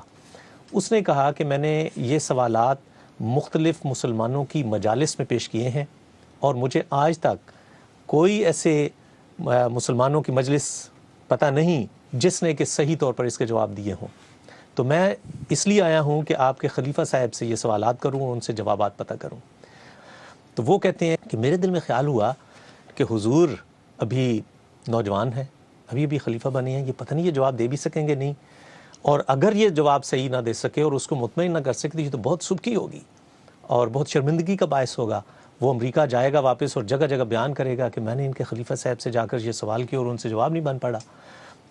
اس نے کہا کہ میں نے یہ سوالات مختلف مسلمانوں کی مجالس میں پیش کیے ہیں اور مجھے آج تک کوئی ایسے مسلمانوں کی مجلس پتہ نہیں جس نے کہ صحیح طور پر اس کے جواب دیے ہوں. تو میں اس لیے آیا ہوں کہ آپ کے خلیفہ صاحب سے یہ سوالات کروں اور ان سے جوابات پتہ کروں. تو وہ کہتے ہیں کہ میرے دل میں خیال ہوا کہ حضور ابھی نوجوان ہیں، ابھی خلیفہ بنے ہیں، یہ پتہ نہیں یہ جواب دے بھی سکیں گے نہیں، اور اگر یہ جواب صحیح نہ دے سکے اور اس کو مطمئن نہ کر سکے تو یہ تو بہت سبکی ہوگی اور بہت شرمندگی کا باعث ہوگا. وہ امریکہ جائے گا واپس اور جگہ جگہ بیان کرے گا کہ میں نے ان کے خلیفہ صاحب سے جا کر یہ سوال کیا اور ان سے جواب نہیں بن پڑا.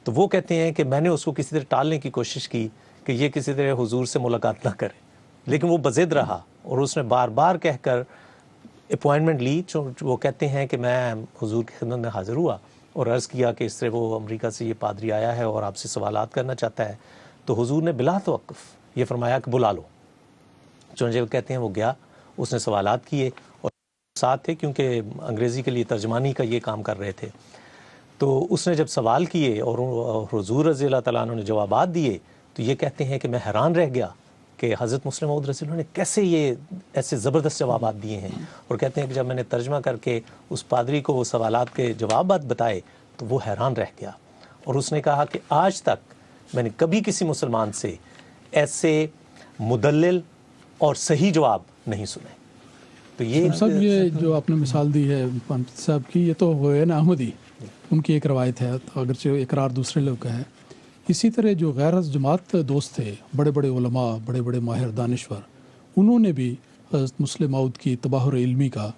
تو وہ کہتے ہیں کہ میں نے اس کو کسی طرح ٹالنے کی کوشش کی کہ یہ کسی طرح حضور سے ملاقات نہ کرے، لیکن وہ بضد رہا اور اس نے بار بار کہہ کر اپوائنٹمنٹ لی. وہ کہتے ہیں کہ میں حضور کی خدمت میں حاضر ہوا اور عرض کیا کہ اس طرح وہ امریکہ سے یہ پادری آیا ہے اور آپ سے سوالات کرنا چاہتا ہے. تو حضور نے بلا توقف یہ فرمایا کہ بلا لو. چنانچہ وہ کہتے ہیں وہ گیا، اس نے سوالات کیے اور ساتھ تھے کیونکہ انگریزی کے لیے ترجمانی کا یہ کام کر رہے تھے. تو اس نے جب سوال کیے اور حضور رضی اللہ تعالیٰ عنہ نے جوابات دیے تو یہ کہتے ہیں کہ میں حیران رہ گیا کہ حضرت مسلم موعود رسول اللہ نے کیسے یہ ایسے زبردست جوابات دیے ہیں. اور کہتے ہیں کہ جب میں نے ترجمہ کر کے اس پادری کو وہ سوالات کے جوابات بتائے تو وہ حیران رہ گیا اور اس نے کہا کہ آج تک میں نے کبھی کسی مسلمان سے ایسے مدلل اور صحیح جواب نہیں سنے. تو یہ یہ جو آپ نے مثال دی ہے پنت صاحب کی، یہ تو وہ ہے نا احمدی، ان کی ایک روایت ہے، اگرچہ اقرار دوسرے لوگ کا ہے. اسی طرح جو غیر از جماعت دوست تھے، بڑے بڑے علماء، بڑے بڑے ماہر دانشور، انہوں نے بھی حضرت مسلم موعود کی تباہر علمی کا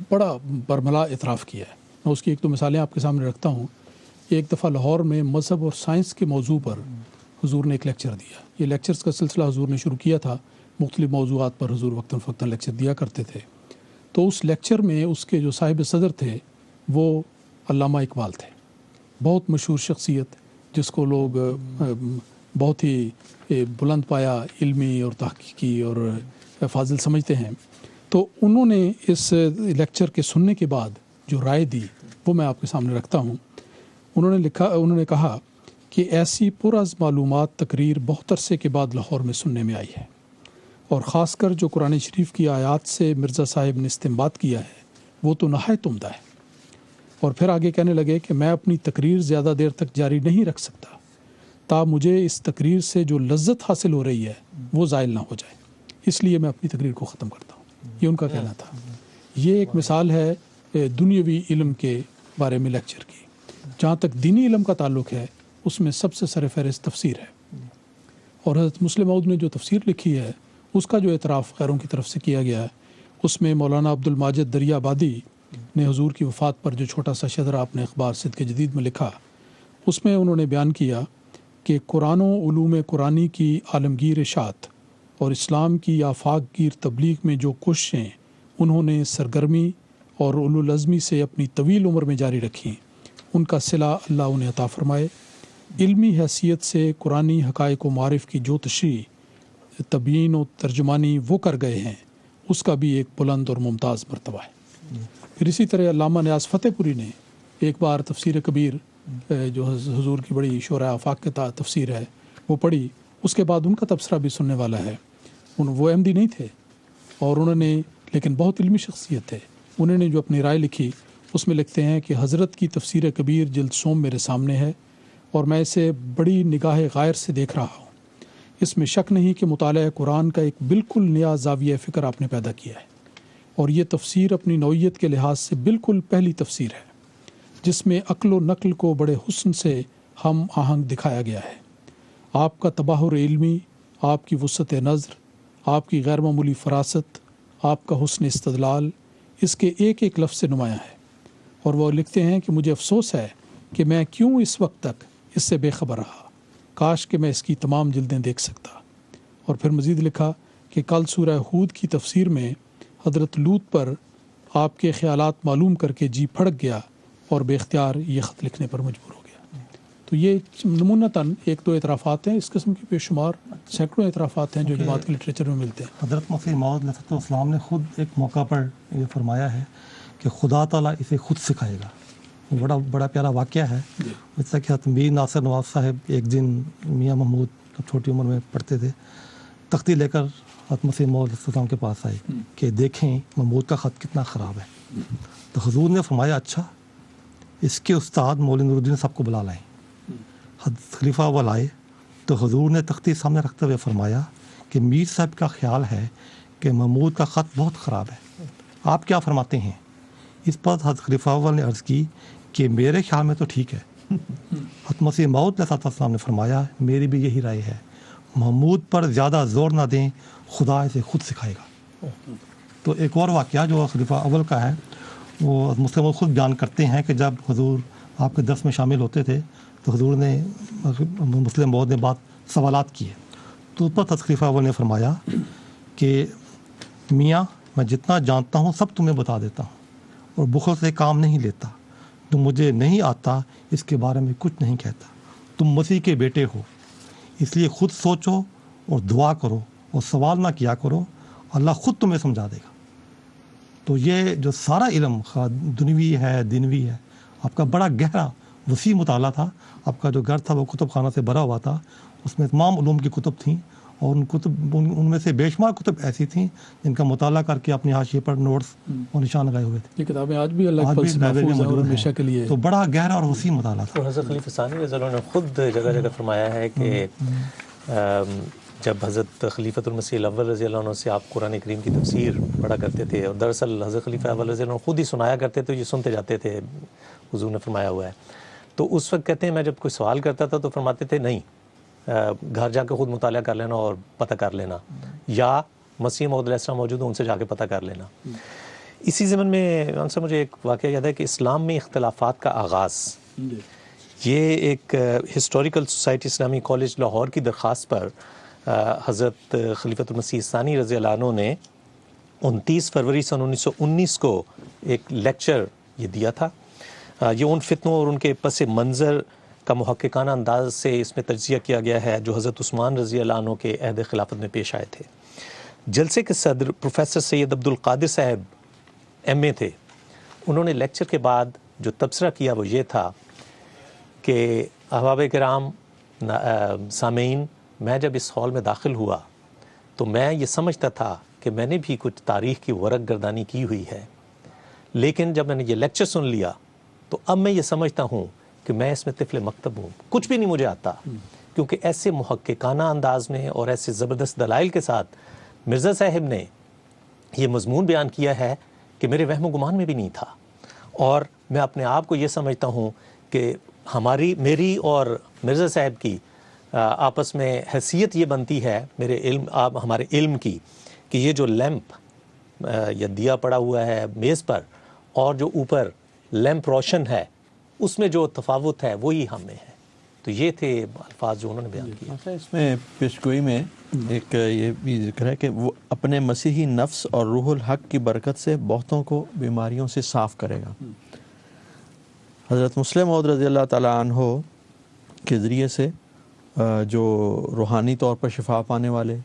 بڑا برملا اعتراف کیا ہے. میں اس کی ایک دو مثالیں آپ کے سامنے رکھتا ہوں. ایک دفعہ لاہور میں مذہب اور سائنس کے موضوع پر حضور نے ایک لیکچر دیا. یہ لیکچرز کا سلسلہ حضور نے شروع کیا تھا، مختلف موضوعات پر حضور وقتاً فوقتاً لیکچر دیا کرتے تھے. تو اس لیکچر میں اس کے جو صاحب صدر تھے وہ علامہ اقبال تھے، بہت مشہور شخصیت جس کو لوگ بہت ہی بلند پایا علمی اور تحقیقی اور فاضل سمجھتے ہیں. تو انہوں نے اس لیکچر کے سننے کے بعد جو رائے دی وہ میں آپ کے سامنے رکھتا ہوں. انہوں نے کہا کہ ایسی پراز معلومات تقریر بہت عرصے کے بعد لاہور میں سننے میں آئی ہے، اور خاص کر جو قرآن شریف کی آیات سے مرزا صاحب نے استنباط کیا ہے وہ تو نہایت عمدہ ہے. اور پھر آگے کہنے لگے کہ میں اپنی تقریر زیادہ دیر تک جاری نہیں رکھ سکتا تا مجھے اس تقریر سے جو لذت حاصل ہو رہی ہے وہ زائل نہ ہو جائے، اس لیے میں اپنی تقریر کو ختم کرتا ہوں. یہ ان کا کہنا تھا. یہ ایک مثال ہے دنیاوی علم کے بارے میں لیکچر کی. جہاں تک دینی علم کا تعلق ہے اس میں سب سے سر فہرست تفسیر ہے، اور حضرت مسلم موعود نے جو تفسیر لکھی ہے اس کا جو اعتراف غیروں کی طرف سے کیا گیا ہے اس میں مولانا عبد الماجد دریا آبادی نے حضور کی وفات پر جو چھوٹا سا شذرہ اپنے اخبار صدق جدید میں لکھا، اس میں انہوں نے بیان کیا کہ قرآن و علوم قرآنی کی عالمگیر اشاعت اور اسلام کی آفاق گیر تبلیغ میں جو کوششیں انہوں نے سرگرمی اور اولوالعزمی سے اپنی طویل عمر میں جاری رکھیں، ان کا صلہ اللہ انہیں عطا فرمائے. علمی حیثیت سے قرآنی حقائق و معارف کی جو تشریح، تبیین و ترجمانی وہ کر گئے ہیں اس کا بھی ایک بلند اور ممتاز مرتبہ ہے. پھر اسی طرح علامہ نیاز فتح پوری نے ایک بار تفسیر کبیر جو حضور کی بڑی شورۂ آفاق کے تفسیر ہے وہ پڑھی. اس کے بعد ان کا تبصرہ بھی سننے والا ہے. وہ احمدی نہیں تھے اور انہوں نے لیکن بہت علمی شخصیت تھے. انہوں نے جو اپنی رائے لکھی اس میں لکھتے ہیں کہ حضرت کی تفسیر کبیر جلد سوم میرے سامنے ہے اور میں اسے بڑی نگاہ غائر سے دیکھ رہا ہوں. اس میں شک نہیں کہ مطالعہ قرآن کا ایک بالکل نیا زاویہ فکر آپ نے پیدا کیا ہے، اور یہ تفسیر اپنی نوعیت کے لحاظ سے بالکل پہلی تفسیر ہے جس میں عقل و نقل کو بڑے حسن سے ہم آہنگ دکھایا گیا ہے. آپ کا تباہر علمی، آپ کی وسعت نظر، آپ کی غیر معمولی فراست، آپ کا حسن استدلال اس کے ایک ایک لفظ سے نمایاں ہے، اور وہ لکھتے ہیں کہ مجھے افسوس ہے کہ میں کیوں اس وقت تک اس سے بے خبر رہا، کاش کہ میں اس کی تمام جلدیں دیکھ سکتا۔ اور پھر مزید لکھا کہ کل سورہ ہود کی تفسیر میں حضرت لوط پر آپ کے خیالات معلوم کر کے جی پھڑک گیا اور بے اختیار یہ خط لکھنے پر مجبور ہو گیا۔ تو یہ نمونتاً ایک دو اعترافات ہیں، اس قسم کے بے شمار سینکڑوں اعترافات ہیں جو جماعت کے لٹریچر میں ملتے ہیں۔ حضرت مسیح موعود علیہ السلام نے خود ایک موقع پر یہ فرمایا ہے کہ خدا تعالیٰ اسے خود سکھائے گا۔ بڑا پیارا واقعہ ہے، جیسا کہ حضرت میر ناصر نواز صاحب ایک دن میاں محمود جب چھوٹی عمر میں پڑھتے تھے، تختی لے کر حضرت مسیح موعود علیہ السلام کے پاس آئے کہ دیکھیں محمود کا خط کتنا خراب ہے۔ تو حضور نے فرمایا اچھا، اس کے استاد مولوی نور الدین صاحب کو بلا لائیں۔ حضرت خلیفہ اول آئے تو حضور نے تختی سامنے رکھتے ہوئے فرمایا کہ میر صاحب کا خیال ہے کہ محمود کا خط بہت خراب ہے، آپ کیا فرماتے ہیں؟ اس پر حضرت خلیفہ اول نے عرض کی کہ میرے خیال میں تو ٹھیک ہے۔ حضرت مسیح موعود علیہ السلام نے فرمایا میری بھی یہی رائے ہے، محمود پر زیادہ زور نہ دیں، خدا اسے خود سکھائے گا۔ تو ایک اور واقعہ جو خلیفہ اول کا ہے، وہ مسلم موعود خود بیان کرتے ہیں کہ جب حضور آپ کے درس میں شامل ہوتے تھے تو حضور نے مسلم موعود نے بات سوالات کیے، تو اس پر حضرت خلیفہ اول نے فرمایا کہ میاں میں جتنا جانتا ہوں سب تمہیں بتا دیتا ہوں، اور بخل سے کام نہیں لیتا، تم مجھے نہیں آتا اس کے بارے میں کچھ نہیں کہتا، تم مسیح کے بیٹے ہو، اس لیے خود سوچو اور دعا کرو اور سوال نہ کیا کرو، اللہ خود تمہیں سمجھا دے گا۔ تو یہ جو سارا علم دنیوی ہے دینوی ہے، آپ کا بڑا گہرا وسیع مطالعہ تھا، آپ کا جو گھر تھا وہ کتب خانہ سے بھرا ہوا تھا، اس میں تمام علوم کی کتب تھیں، اور ان میں سے بے شمار کتب ایسی تھیں جن کا مطالعہ کر کے اپنے حاشیے پر نوٹس اور نشان لگائے ہوئے تھے۔ یہ کتابیں آج بھی اللہ کے فضل سے محفوظ ہیں اور ہمیشہ کے لیے۔ تو بڑا گہرا اور وسیع مطالعہ تھا۔ اور حضرت خلیفہ ثانی رضی اللہ عنہ نے خود جگہ جگہ فرمایا ہے کہ جب حضرت خلیفۃ المسیح الاول رضی اللہ عنہ سے آپ قرآن کریم کی تفسیر پڑھا کرتے تھے، اور دراصل حضرت خلیفہ اول رضی اللہ عنہ خود ہی سنایا کرتے تھے، یہ سنتے جاتے تھے، حضور نے فرمایا ہوا ہے۔ تو اس وقت کہتے ہیں میں جب کوئی سوال کرتا تھا تو فرماتے تھے نہیں، گھر جا کے خود مطالعہ کر لینا اور پتہ کر لینا، یا مسیح موعود علیہ السلام موجود ہوں ان سے جا کے پتہ کر لینا۔ اسی ضمن میں انصر مجھے ایک واقعہ یاد ہے کہ اسلام میں اختلافات کا آغاز، یہ ایک ہسٹوریکل سوسائٹی اسلامی کالج لاہور کی درخواست پر حضرت خلیفۃ المسیح ثانی رضی اللہ عنہ نے 29 فروری سن 1919 کو ایک لیکچر یہ دیا تھا۔ یہ ان فتنوں اور ان کے پس منظر کا محققانہ انداز سے اس میں تجزیہ کیا گیا ہے جو حضرت عثمان رضی اللہ عنہ کے عہد خلافت میں پیش آئے تھے۔ جلسے کے صدر پروفیسر سید عبدالقادر صاحب ایم اے تھے۔ انہوں نے لیکچر کے بعد جو تبصرہ کیا وہ یہ تھا کہ احباب کرام سامعین، میں جب اس ہال میں داخل ہوا تو میں یہ سمجھتا تھا کہ میں نے بھی کچھ تاریخ کی ورق گردانی کی ہوئی ہے، لیکن جب میں نے یہ لیکچر سن لیا تو اب میں یہ سمجھتا ہوں کہ میں اس میں طفل مکتب ہوں، کچھ بھی نہیں مجھے آتا، کیونکہ ایسے محققانہ انداز میں اور ایسے زبردست دلائل کے ساتھ مرزا صاحب نے یہ مضمون بیان کیا ہے کہ میرے وہم و گمان میں بھی نہیں تھا۔ اور میں اپنے آپ کو یہ سمجھتا ہوں کہ میری اور مرزا صاحب کی آپس میں حیثیت یہ بنتی ہے ہمارے علم کی کہ یہ جو لیمپ یا دیا پڑا ہوا ہے میز پر اور جو اوپر لیمپ روشن ہے، اس میں جو تفاوت ہے وہی ہم میں ہے۔ تو یہ تھے الفاظ جو انہوں نے بیان کیے۔ اس میں پیشگوئی میں ایک یہ بھی ذکر ہے کہ وہ اپنے مسیحی نفس اور روح الحق کی برکت سے بہتوں کو بیماریوں سے صاف کرے گا۔ حضرت مسلم موعود رضی اللہ تعالیٰ عنہ کے ذریعے سے جو روحانی طور پر شفا پانے والے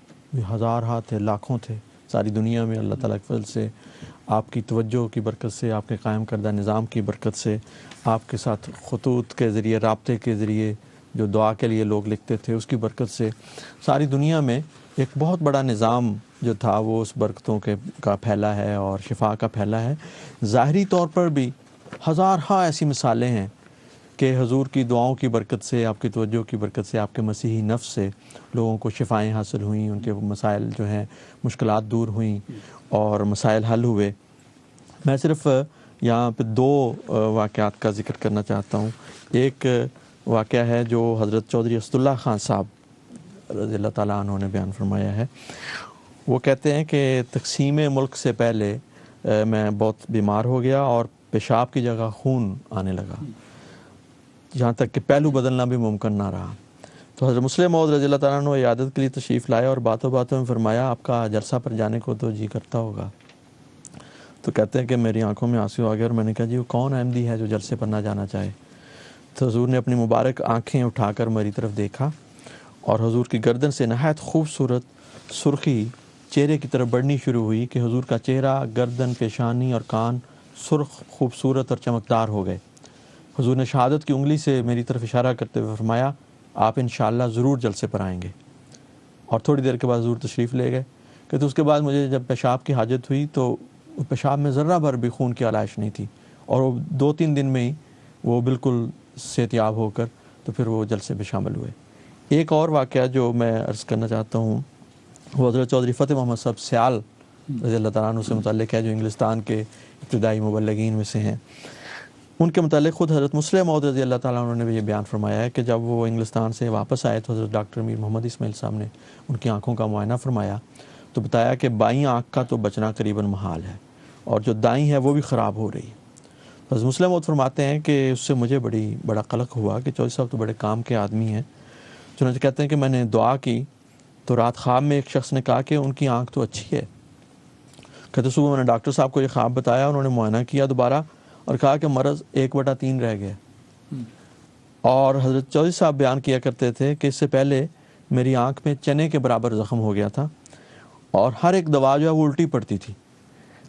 ہزار تھے، لاکھوں تھے ساری دنیا میں، اللہ تعالیٰ کے فضل سے، آپ کی توجہ کی برکت سے، آپ کے قائم کردہ نظام کی برکت سے، آپ کے ساتھ خطوط کے ذریعے، رابطے کے ذریعے جو دعا کے لیے لوگ لکھتے تھے اس کی برکت سے ساری دنیا میں ایک بہت بڑا نظام جو تھا وہ اس برکتوں کا پھیلا ہے اور شفا کا پھیلا ہے۔ ظاہری طور پر بھی ہزارہا ایسی مثالیں ہیں کہ حضور کی دعاؤں کی برکت سے، آپ کی توجہ کی برکت سے، آپ کے مسیحی نفس سے لوگوں کو شفائیں حاصل ہوئیں، ان کے مسائل جو ہیں مشکلات دور ہوئیں اور مسائل حل ہوئے۔ میں صرف یہاں پہ دو واقعات کا ذکر کرنا چاہتا ہوں۔ ایک واقعہ ہے جو حضرت چودھری اسد اللہ خان صاحب رضی اللہ تعالیٰ عنہ نے بیان فرمایا ہے۔ وہ کہتے ہیں کہ تقسیم ملک سے پہلے میں بہت بیمار ہو گیا اور پیشاب کی جگہ خون آنے لگا، جہاں تک کہ پہلو بدلنا بھی ممکن نہ رہا۔ تو حضرت مسلم موعود رضی اللہ تعالیٰ عنہ عیادت کے لیے تشریف لائے اور باتوں باتوں میں فرمایا آپ کا جلسہ پر جانے کو تو جی کرتا ہوگا۔ تو کہتے ہیں کہ میری آنکھوں میں آنسو آ گئے اور میں نے کہا جی وہ کون احمدی ہے جو جلسے پر نہ جانا چاہے؟ تو حضور نے اپنی مبارک آنکھیں اٹھا کر میری طرف دیکھا اور حضور کی گردن سے نہایت خوبصورت سرخی چہرے کی طرف بڑھنی شروع ہوئی کہ حضور کا چہرہ، گردن، پیشانی اور کان سرخ، خوبصورت اور چمکدار ہو گئے۔ حضور نے شہادت کی انگلی سے میری طرف اشارہ کرتے ہوئے فرمایا آپ انشاءاللہ ضرور جلسے پر آئیں گے، اور تھوڑی دیر کے بعد حضور تشریف لے گئے۔ کہ تو اس کے بعد مجھے جب پیشاب کی حاجت ہوئی تو پیشاب میں ذرہ بھر بھی خون کی علائش نہیں تھی، اور وہ 2-3 دن میں ہی وہ بالکل صحتیاب ہو کر تو پھر وہ جلسے میں شامل ہوئے۔ ایک اور واقعہ جو میں عرض کرنا چاہتا ہوں وہ حضرت چودھری فتح محمد صاحب سیال رضی اللہ تعالیٰ عنہ سے متعلق ہے، جو انگلستان کے ابتدائی مبلغین میں سے ہیں۔ ان کے متعلق خود حضرت مسلم موعود رضی اللہ تعالیٰ عنہ نے بھی یہ بیان فرمایا ہے کہ جب وہ انگلستان سے واپس آئے تو حضرت ڈاکٹر میر محمد اسماعیل صاحب نے ان کی آنکھوں کا معائنہ فرمایا تو بتایا کہ بائیں آنکھ کا تو بچنا قریباً محال ہے، اور جو دائیں ہے وہ بھی خراب ہو رہی ہے۔ حضرت مسلم موعود فرماتے ہیں کہ اس سے مجھے بڑا قلق ہوا کہ چودھری صاحب تو بڑے کام کے آدمی ہیں۔ چنانچہ کہتے ہیں کہ میں نے دعا کی تو رات خواب میں ایک شخص نے کہا کہ ان کی آنکھ تو اچھی ہے۔ کہتے صبح میں نے ڈاکٹر صاحب کو یہ خواب بتایا، انہوں نے معائنہ کیا دوبارہ اور کہا کہ مرض 1/3 رہ گیا۔ اور حضرت چودھری صاحب بیان کیا کرتے تھے کہ اس سے پہلے میری آنکھ میں چنے کے برابر زخم ہو گیا تھا اور ہر ایک دوا جو ہے وہ الٹی پڑتی تھی،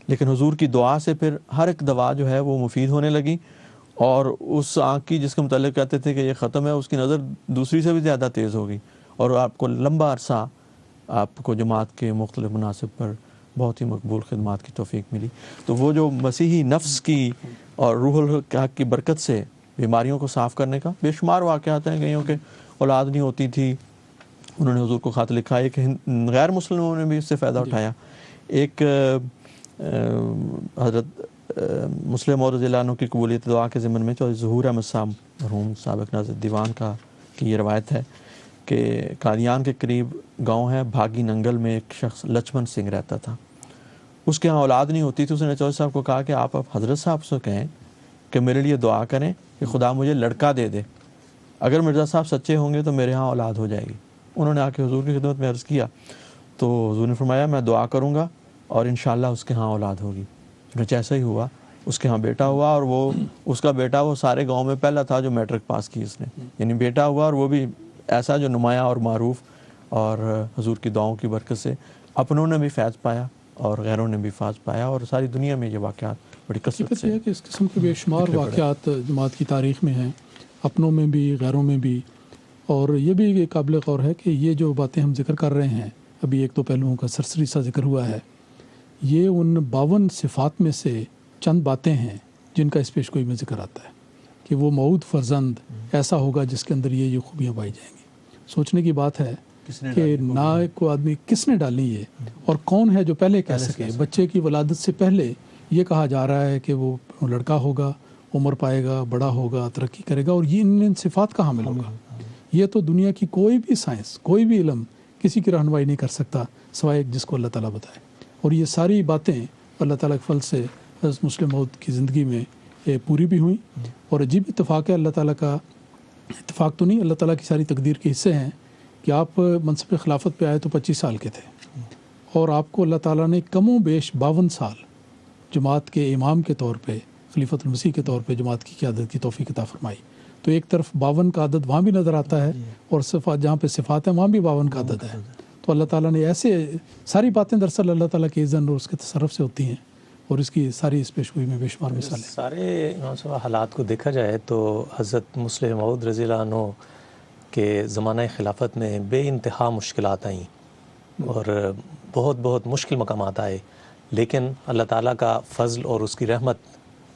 لیکن حضور کی دعا سے پھر ہر ایک دوا جو ہے وہ مفید ہونے لگی، اور اس آنکھ کی جس کے متعلق کہتے تھے کہ یہ ختم ہے، اس کی نظر دوسری سے بھی زیادہ تیز ہوگی، اور آپ کو لمبا عرصہ آپ کو جماعت کے مختلف مناصب پر بہت ہی مقبول خدمات کی توفیق ملی۔ تو وہ جو مسیحی نفس کی اور روح الحق کی برکت سے بیماریوں کو صاف کرنے کا بے شمار واقعات ہیں، کئیوں کے اولاد نہیں ہوتی تھی، انہوں نے حضور کو خط لکھا، ایک غیر مسلموں نے بھی اس سے فائدہ اٹھایا۔ ایک حضرت مسلم موعود رضی اللہ عنہ کی قبولیت دعا کے ضمن میں چودھری ظہور احمد صاحب مرحوم سابق ناظر دیوان کی یہ روایت ہے کہ قادیان کے قریب گاؤں ہے بھاگی ننگل میں ایک شخص لچمن سنگھ رہتا تھا، اس کے ہاں اولاد نہیں ہوتی تھی۔ اس نے چودھری صاحب کو کہا کہ آپ حضرت صاحب سے کہیں کہ میرے لیے دعا کریں کہ خدا مجھے لڑکا دے دے، اگر مرزا صاحب سچے ہوں گے تو میرے ہاں اولاد ہو جائے گی۔ انہوں نے آ کے حضور کی خدمت میں عرض کیا تو حضور نے فرمایا میں دعا کروں گا اور انشاءاللہ اس کے ہاں اولاد ہوگی۔ چنانچہ ایسا ہی ہوا، اس کے ہاں بیٹا ہوا، اور وہ اس کا بیٹا وہ سارے گاؤں میں پہلا تھا جو میٹرک پاس کی اس نے، یعنی بیٹا ہوا، اور وہ بھی ایسا جو نمایاں اور معروف، اور حضور کی دعاؤں کی برکت سے اپنوں نے بھی فیض پایا اور غیروں نے بھی فیض پایا، اور ساری دنیا میں یہ واقعات بڑی کثرت سے ہے کہ اس قسم کے بے شمار واقعات جماعت کی تاریخ میں ہیں، اپنوں میں بھی غیروں میں بھی۔ اور یہ بھی قابل غور ہے کہ یہ جو باتیں ہم ذکر کر رہے ہیں، ابھی ایک تو پہلوؤں کا سرسری سا ذکر ہوا ہے، یہ ان 52 صفات میں سے چند باتیں ہیں جن کا اس پیش گوئی میں ذکر آتا ہے کہ وہ موعود فرزند ایسا ہوگا جس کے اندر یہ خوبیاں پائی جائیں گی۔ سوچنے کی بات ہے کہ نہ کو آدمی کس نے ڈالی یہ، اور کون ہے جو پہلے کہہ سکے۔ بچے کی ولادت سے پہلے یہ کہا جا رہا ہے کہ وہ لڑکا ہوگا، عمر پائے گا، بڑا ہوگا، ترقی کرے گا، اور یہ ان صفات کا حامل ہوگا۔ یہ تو دنیا کی کوئی بھی سائنس، کوئی بھی علم کسی کی رہنمائی نہیں کر سکتا سوائے جس کو اللہ تعالیٰ بتائے۔ اور یہ ساری باتیں اللہ تعالیٰ کے فضل سے حضرت مسلم موعود کی زندگی میں پوری بھی ہوئیں، اور عجیب اتفاق ہے، اللہ تعالیٰ کا اتفاق تو نہیں، اللہ تعالیٰ کی ساری تقدیر کے حصے ہیں کہ آپ منصب خلافت پہ آئے تو 25 سال کے تھے، اور آپ کو اللہ تعالیٰ نے کم و بیش 52 سال جماعت کے امام کے طور پہ، خلیفۃ المسیح کے طور پہ جماعت کی قیادت کی توفیق عطا فرمائی۔ تو ایک طرف 52 کا عدد وہاں بھی نظر آتا ہے، اور صفات جہاں پہ صفات ہیں وہاں بھی 52 کا عدد ہے۔ تو اللہ تعالیٰ نے ایسے ساری باتیں دراصل اللہ تعالیٰ کے اذن اور اس کے تصرف سے ہوتی ہیں، اور اس کی ساری اس پیشگوئی میں بے شمار مثالیں۔ سارے امام صاحب حالات کو دیکھا جائے تو حضرت مسلم موعود رضی اللہ عنہ کے زمانہ خلافت میں بے انتہا مشکلات آئیں اور بہت بہت مشکل مقامات آئے، لیکن اللہ تعالیٰ کا فضل اور اس کی رحمت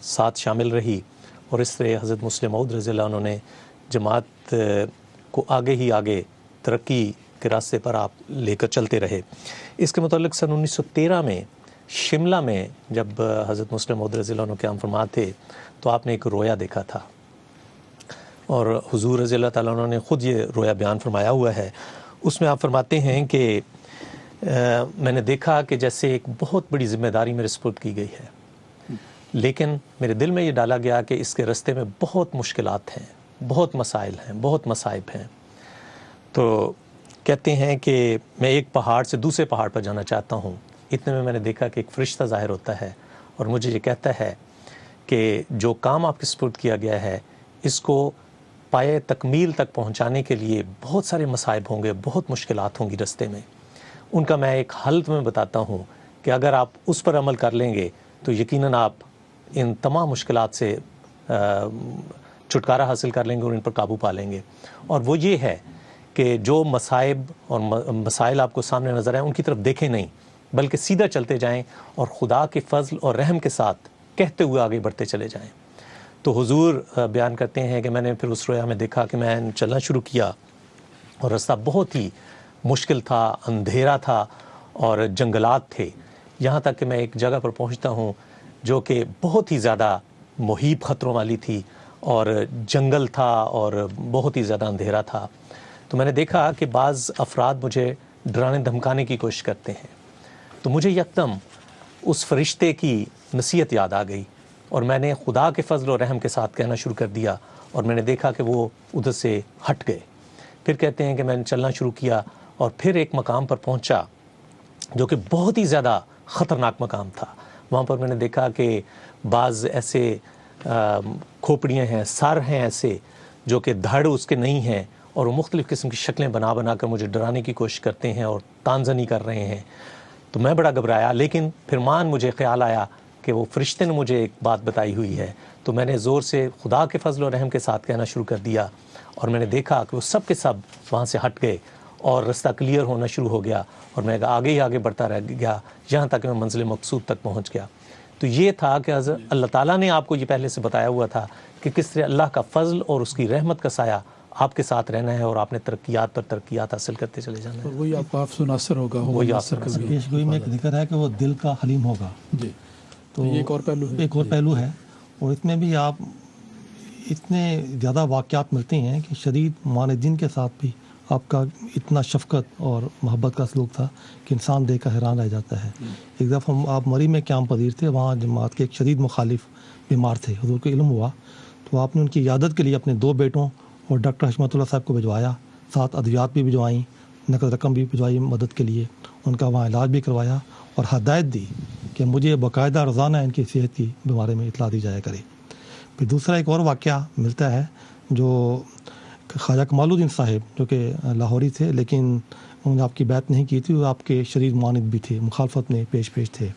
ساتھ شامل رہی، اور اس طرح حضرت مسلم موعود رضی اللہ عنہ نے جماعت کو آگے ہی آگے ترقی کے راستے پر آپ لے کر چلتے رہے۔ اس کے متعلق سن 1913 میں شملہ میں جب حضرت مسلم موعود رضی اللہ عنہ قیام فرما تھے تو آپ نے ایک رویا دیکھا تھا، اور حضور رضی اللہ تعالیٰ عنہ نے خود یہ رویا بیان فرمایا ہوا ہے۔ اس میں آپ فرماتے ہیں کہ میں نے دیکھا کہ جیسے ایک بہت بڑی ذمہ داری میرے سپرد کی گئی ہے، لیکن میرے دل میں یہ ڈالا گیا کہ اس کے رستے میں بہت مشکلات ہیں، بہت مسائل ہیں، بہت مصائب ہیں. تو کہتے ہیں کہ میں ایک پہاڑ سے دوسرے پہاڑ پر جانا چاہتا ہوں. اتنے میں نے دیکھا کہ ایک فرشتہ ظاہر ہوتا ہے اور مجھے یہ کہتا ہے کہ جو کام آپ کے سپرد کیا گیا ہے اس کو پائے تکمیل تک پہنچانے کے لیے بہت سارے مصائب ہوں گے، بہت مشکلات ہوں گی رستے میں. ان کا میں ایک حل تمہیں بتاتا ہوں کہ اگر آپ اس پر عمل کر لیں گے تو یقیناً آپ ان تمام مشکلات سے چھٹکارا حاصل کر لیں گے اور ان پر قابو پا لیں گے. اور وہ یہ ہے کہ جو مصائب اور مسائل آپ کو سامنے نظر آئیں ان کی طرف دیکھیں نہیں، بلکہ سیدھا چلتے جائیں اور خدا کے فضل اور رحم کے ساتھ کہتے ہوئے آگے بڑھتے چلے جائیں. تو حضور بیان کرتے ہیں کہ میں نے پھر اس رویا میں دیکھا کہ میں چلنا شروع کیا اور رستہ بہت ہی مشکل تھا، اندھیرا تھا اور جنگلات تھے، یہاں تک کہ میں ایک جگہ پر پہنچتا ہوں جو کہ بہت ہی زیادہ محیط خطروں والی تھی اور جنگل تھا اور بہت ہی زیادہ اندھیرا تھا. تو میں نے دیکھا کہ بعض افراد مجھے ڈرانے دھمکانے کی کوشش کرتے ہیں. تو مجھے یکدم اس فرشتے کی نصیحت یاد آ گئی اور میں نے خدا کے فضل و رحم کے ساتھ کہنا شروع کر دیا اور میں نے دیکھا کہ وہ ادھر سے ہٹ گئے. پھر کہتے ہیں کہ میں نے چلنا شروع کیا اور پھر ایک مقام پر پہنچا جو کہ بہت ہی زیادہ خطرناک مقام تھا. وہاں پر میں نے دیکھا کہ بعض ایسے کھوپڑیاں ہیں، سر ہیں ایسے جو کہ دھڑ اس کے نہیں ہیں اور وہ مختلف قسم کی شکلیں بنا بنا کر مجھے ڈرانے کی کوشش کرتے ہیں اور تانزنی کر رہے ہیں. تو میں بڑا گھبرایا، لیکن پھر مجھے خیال آیا کہ وہ فرشتے نے مجھے ایک بات بتائی ہوئی ہے. تو میں نے زور سے خدا کے فضل و رحم کے ساتھ کہنا شروع کر دیا اور میں نے دیکھا کہ وہ سب کے سب وہاں سے ہٹ گئے اور رستہ کلیئر ہونا شروع ہو گیا اور میں آگے ہی آگے بڑھتا رہ گیا یہاں تک کہ میں منزل مقصود تک پہنچ گیا. تو یہ تھا کہ حضرت اللہ تعالیٰ نے آپ کو یہ پہلے سے بتایا ہوا تھا کہ کس طرح اللہ کا فضل اور اس کی رحمت کا سایہ آپ کے ساتھ رہنا ہے اور آپ نے ترقیات پر ترقیات حاصل کرتے چلے جانا ہے. وہی آپ کا حافظ ناصر ہوگا، وہی ناصر کا بھی. پیش گوئی میں ایک ذکر ہے کہ وہ دل کا حلیم ہوگا. جی، تو یہ ایک اور پہلو ہے. ایک اور پہلو ہے اور اس میں بھی آپ اتنے زیادہ واقعات ملتے ہیں کہ شدید معاندین کے ساتھ بھی آپ کا اتنا شفقت اور محبت کا سلوک تھا کہ انسان دیکھ کر حیران رہ جاتا ہے. ایک دفعہ آپ مری میں قیام پذیر تھے، وہاں جماعت کے ایک شدید مخالف بیمار تھے. حضور کو علم ہوا تو آپ نے ان کی عیادت کے لیے اپنے 2 بیٹوں اور ڈاکٹر حشمت اللہ صاحب کو بھجوایا، ساتھ ادویات بھی بھجوائیں، نقد رقم بھی بھجوائی مدد کے لیے، ان کا وہاں علاج بھی کروایا اور ہدایت دی کہ مجھے باقاعدہ روزانہ ان کی صحت کی بارے میں اطلاع دی جایا کرے. پھر دوسرا ایک اور واقعہ ملتا ہے جو خواجہ کمال الدین صاحب جو کہ لاہوری تھے لیکن انہوں نے آپ کی بیعت نہیں کی تھی، وہ آپ کے شدید معاند بھی تھے، مخالفت میں پیش تھے.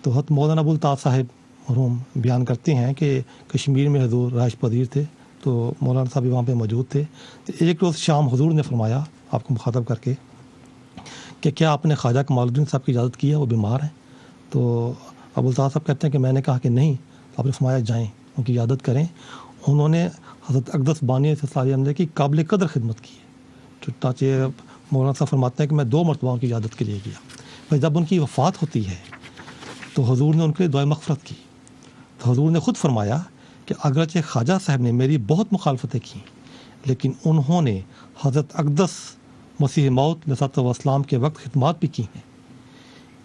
تو حضرت مولانا ابو الطاف صاحب مرحوم بیان کرتے ہیں کہ کشمیر میں حضور رہائش پذیر تھے تو مولانا صاحب بھی وہاں پہ موجود تھے. ایک روز شام حضور نے فرمایا آپ کو مخاطب کر کے کہ کیا آپ نے خواجہ کمال الدین صاحب کی اجازت کی ہے، وہ بیمار ہیں؟ تو ابو الطاف صاحب کہتے ہیں کہ میں نے کہا کہ نہیں. آپ نے فرمایا جائیں ان کی عیادت کریں. انہوں نے حضرت اقدس بانی سالِ عملے کی قابل قدر خدمت کی ہے. چنانچہ مولانا صاحب فرماتے ہیں کہ میں 2 مرتبہ ان کی عیادت کے لیے گیا. پھر جب ان کی وفات ہوتی ہے تو حضور نے ان کے لیے دعائے مغفرت کی. تو حضور نے خود فرمایا کہ اگرچہ خواجہ صاحب نے میری بہت مخالفتیں کیں لیکن انہوں نے حضرت اقدس مسیح موت علیہ الصلوۃ والسلام کے وقت خدمات بھی کی ہیں.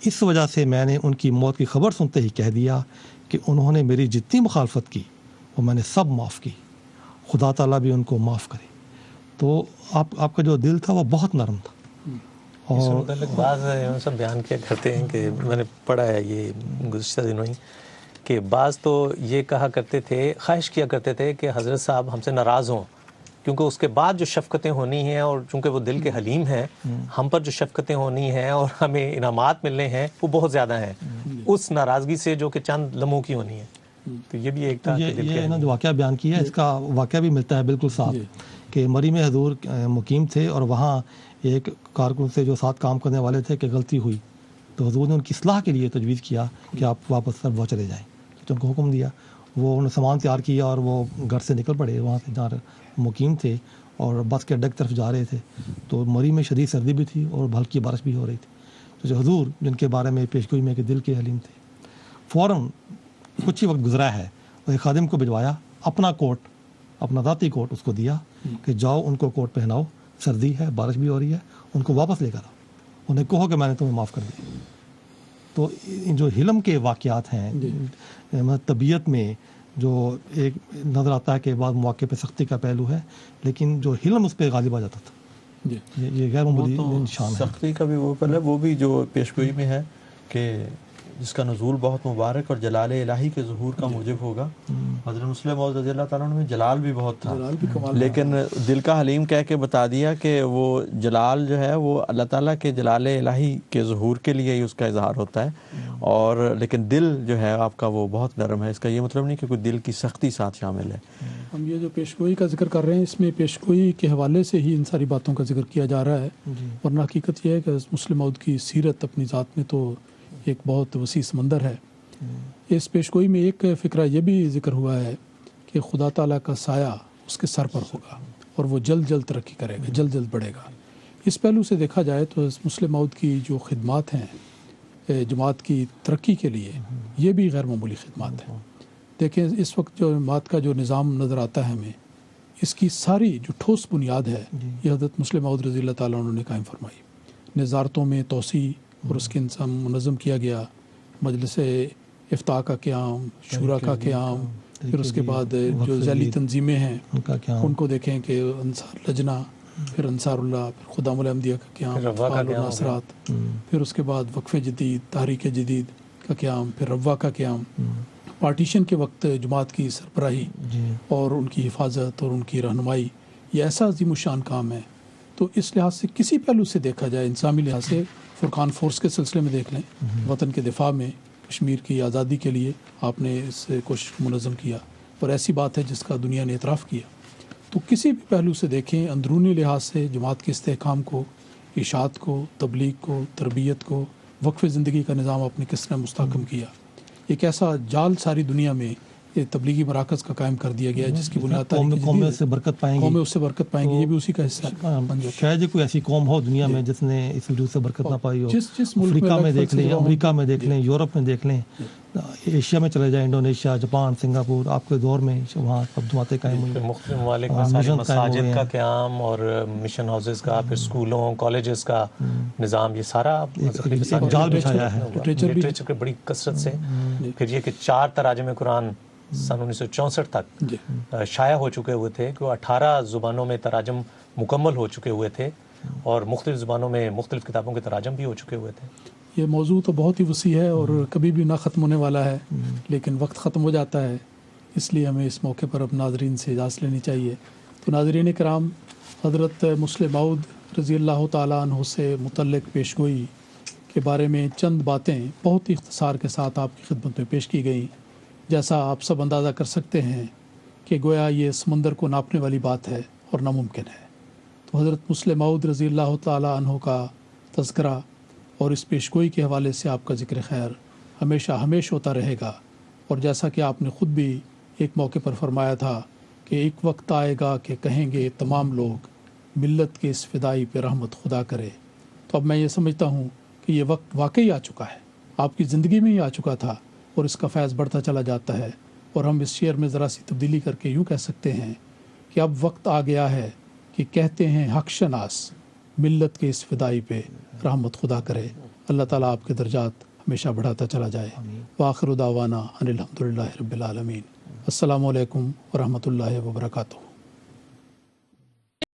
اس وجہ سے میں نے ان کی موت کی خبر سنتے ہی کہہ دیا کہ انہوں نے میری جتنی مخالفت کی وہ میں نے سب معاف کی، خدا تعالیٰ بھی ان کو معاف کرے. تو آپ کا جو دل تھا وہ بہت نرم تھا. اور بعض سب بیان کیا کرتے ہیں کہ میں نے پڑھا ہے یہ گزشتہ دنوں ہی کہ بعض تو یہ کہا کرتے تھے، خواہش کیا کرتے تھے کہ حضرت صاحب ہم سے ناراض ہوں کیونکہ اس کے بعد جو شفقتیں ہونی ہیں اور چونکہ وہ دل کے حلیم ہیں، ہم پر جو شفقتیں ہونی ہیں اور ہمیں انعامات ملنے ہیں وہ بہت زیادہ ہیں اس ناراضگی سے جو کہ چند لمحوں کی ہونی ہے. تو یہ بھی ایک تھا کہ دل کے انہوں نے جو واقعہ بیان کیا ہے اس کا واقعہ بھی ملتا ہے بالکل صاف کہ مری میں حضور مقیم تھے اور وہاں ایک کارکن سے جو ساتھ کام کرنے والے تھے کہ غلطی ہوئی تو حضور نے ان کی اصلاح کے لیے تجویز کیا کہ آپ واپس وہ چلے جائیں. تو ان کو حکم دیا، وہ انہوں نے سامان تیار کیا اور وہ گھر سے نکل پڑے وہاں سے جہاں مقیم تھے اور بس کے اڈے کی طرف جا رہے تھے. تو مری میں شدید سردی بھی تھی اور ہلکی بارش بھی ہو رہی تھی. تو جو حضور جن کے بارے میں پیشگوئی میں کہ دل کے حلیم تھے، فوراً کچھ ہی وقت گزرا ہے وہ ایک خادم کو بھجوایا، اپنا کوٹ، اپنا ذاتی کوٹ اس کو دیا کہ جاؤ ان کو کوٹ پہناؤ، سردی ہے، بارش بھی ہو رہی ہے، ان کو واپس لے کر آؤ، انہیں کہو کہ میں نے تمہیں معاف کر دیا. تو جو حلم کے واقعات ہیں مطلب طبیعت میں جو ایک نظر آتا ہے کہ بعض مواقع پہ سختی کا پہلو ہے، لیکن جو حلم اس پہ غالب آ جاتا تھا، جی یہ غیر معمولی نشان ہے۔ سختی کا بھی وہ پہلے وہ بھی جو پیشگوئی میں ہے کہ جس کا نزول بہت مبارک اور جلال الہی کے ظہور کا موجب ہوگا۔ حضرت مسلم موعود رضی اللہ تعالیٰ عنہ میں جلال بھی بہت تھا، جلال بھی کمال لیکن دل کا حلیم کہہ کے بتا دیا کہ وہ جلال جو ہے وہ اللہ تعالیٰ کے جلال الہی کے ظہور کے لیے ہی اس کا اظہار ہوتا ہے، اور لیکن دل جو ہے آپ کا وہ بہت نرم ہے۔ اس کا یہ مطلب نہیں کہ کوئی دل کی سختی ساتھ شامل ہے۔ ہم یہ جو پیشگوئی کا ذکر کر رہے ہیں، اس میں پیشگوئی کے حوالے سے ہی ان ساری باتوں کا ذکر کیا جا رہا ہے، ورنہ حقیقت یہ ہے کہ مسلم موعود کی سیرت اپنی ذات میں تو ایک بہت وسیع سمندر ہے۔ اس پیشگوئی میں ایک فقرہ یہ بھی ذکر ہوا ہے کہ خدا تعالیٰ کا سایہ اس کے سر پر ہوگا اور وہ جلد جلد ترقی کرے گا، جلد جلد بڑھے گا۔ اس پہلو سے دیکھا جائے تو مسلم موعود کی جو خدمات ہیں جماعت کی ترقی کے لیے، یہ بھی غیر معمولی خدمات ہیں۔ دیکھیں اس وقت جو جماعت کا جو نظام نظر آتا ہے ہمیں، اس کی ساری جو ٹھوس بنیاد ہے یہ حضرت مسلم موعود رضی اللہ تعالیٰ عنہ نے قائم فرمائی۔ نظارتوں میں توسیع اور اس کے انضمام منظم کیا گیا، مجلس افتاء کا قیام، شورا کا قیام، پھر اس کے بعد جو ذیلی تنظیمیں ہیں ان کو دیکھیں کہ انصار لجنہ، پھر انصار اللہ، پھر خدام الاحمدیہ کا قیام، فعال الناصرات، پھر اس کے بعد وقف جدید، تحریک جدید کا قیام، پھر روا کا قیام، پارٹیشن کے وقت جماعت کی سربراہی اور ان کی حفاظت اور ان کی رہنمائی، یہ ایسا عظیم الشان کام ہے۔ تو اس لحاظ سے کسی پہلو سے دیکھا جائے، انسانی لحاظ سے فرقان فورس کے سلسلے میں دیکھ لیں، وطن کے دفاع میں، کشمیر کی آزادی کے لیے آپ نے اس کوشش کو منظم کیا، اور ایسی بات ہے جس کا دنیا نے اعتراف کیا۔ تو کسی بھی پہلو سے دیکھیں، اندرونی لحاظ سے جماعت کے استحکام کو، اشاعت کو، تبلیغ کو، تربیت کو، وقف زندگی کا نظام آپ نے کس طرح مستحکم کیا۔ ایک ایسا جال ساری دنیا میں یہ تبلیغی مراکز کا قائم کر دیا گیا ہے جس کی بنیاد قومیں اس سے برکت پائیں گی، قومیں اس سے برکت پائیں گی، یہ بھی اسی کا حصہ ہے۔ شاید کوئی ایسی قوم ہو دنیا میں جس نے اس وجود سے برکت نہ پائی ہو۔ جس ملک افریقہ میں دیکھ لیں، امریکہ میں دیکھ لیں، یورپ میں دیکھ لیں، ایشیا میں چلے جائیں، انڈونیشیا، جاپان، سنگاپور، آپ کے دور میں وہاں اب جماعتیں قائم ہوئی، مختلف ممالک میں سارے مساجد کا قیام اور مشن ہاؤسز کا، پھر اسکولوں کالجز کا نظام، یہ سارا جال بچھایا ہے لٹریچر کی بڑی کثرت سے۔ پھر یہ کہ 4 تراجم قرآن سن 1964 تک شائع ہو چکے ہوئے تھے، کہ 18 زبانوں میں تراجم مکمل ہو چکے ہوئے تھے، اور مختلف زبانوں میں مختلف کتابوں کے تراجم بھی ہو چکے ہوئے تھے۔ یہ موضوع تو بہت ہی وسیع ہے اور کبھی بھی نہ ختم ہونے والا ہے، لیکن وقت ختم ہو جاتا ہے، اس لیے ہمیں اس موقع پر اب ناظرین سے اجازت لینی چاہیے۔ تو ناظرین کرام، حضرت مسلم موعود رضی اللہ تعالیٰ عنہ سے متعلق پیشگوئی کے بارے میں چند باتیں بہت ہی اختصار کے ساتھ آپ کی خدمت میں پیش کی گئیں۔ جیسا آپ سب اندازہ کر سکتے ہیں کہ گویا یہ سمندر کو ناپنے والی بات ہے اور ناممکن ہے۔ تو حضرت مسلم موعود رضی اللہ تعالیٰ عنہ کا تذکرہ اور اس پیشگوئی کے حوالے سے آپ کا ذکر خیر ہمیشہ ہمیشہ ہوتا رہے گا، اور جیسا کہ آپ نے خود بھی ایک موقع پر فرمایا تھا کہ ایک وقت آئے گا کہ کہیں گے تمام لوگ ملت کے اس فدائی پہ رحمت خدا کرے۔ تو اب میں یہ سمجھتا ہوں کہ یہ وقت واقعی آ چکا ہے، آپ کی زندگی میں ہی آ چکا تھا، اور اس کا فیض بڑھتا چلا جاتا ہے، اور ہم اس شعر میں ذرا سی تبدیلی کر کے یوں کہہ سکتے ہیں کہ اب وقت آ گیا ہے کہ کہتے ہیں حق شناس ملت کے اس فدائی پہ رحمت خدا کرے۔ اللہ تعالیٰ آپ کے درجات ہمیشہ بڑھاتا چلا جائے۔ وآخر دعوانا ان الحمدللہ رب العالمین۔ السلام علیکم ورحمۃ اللہ وبرکاتہ۔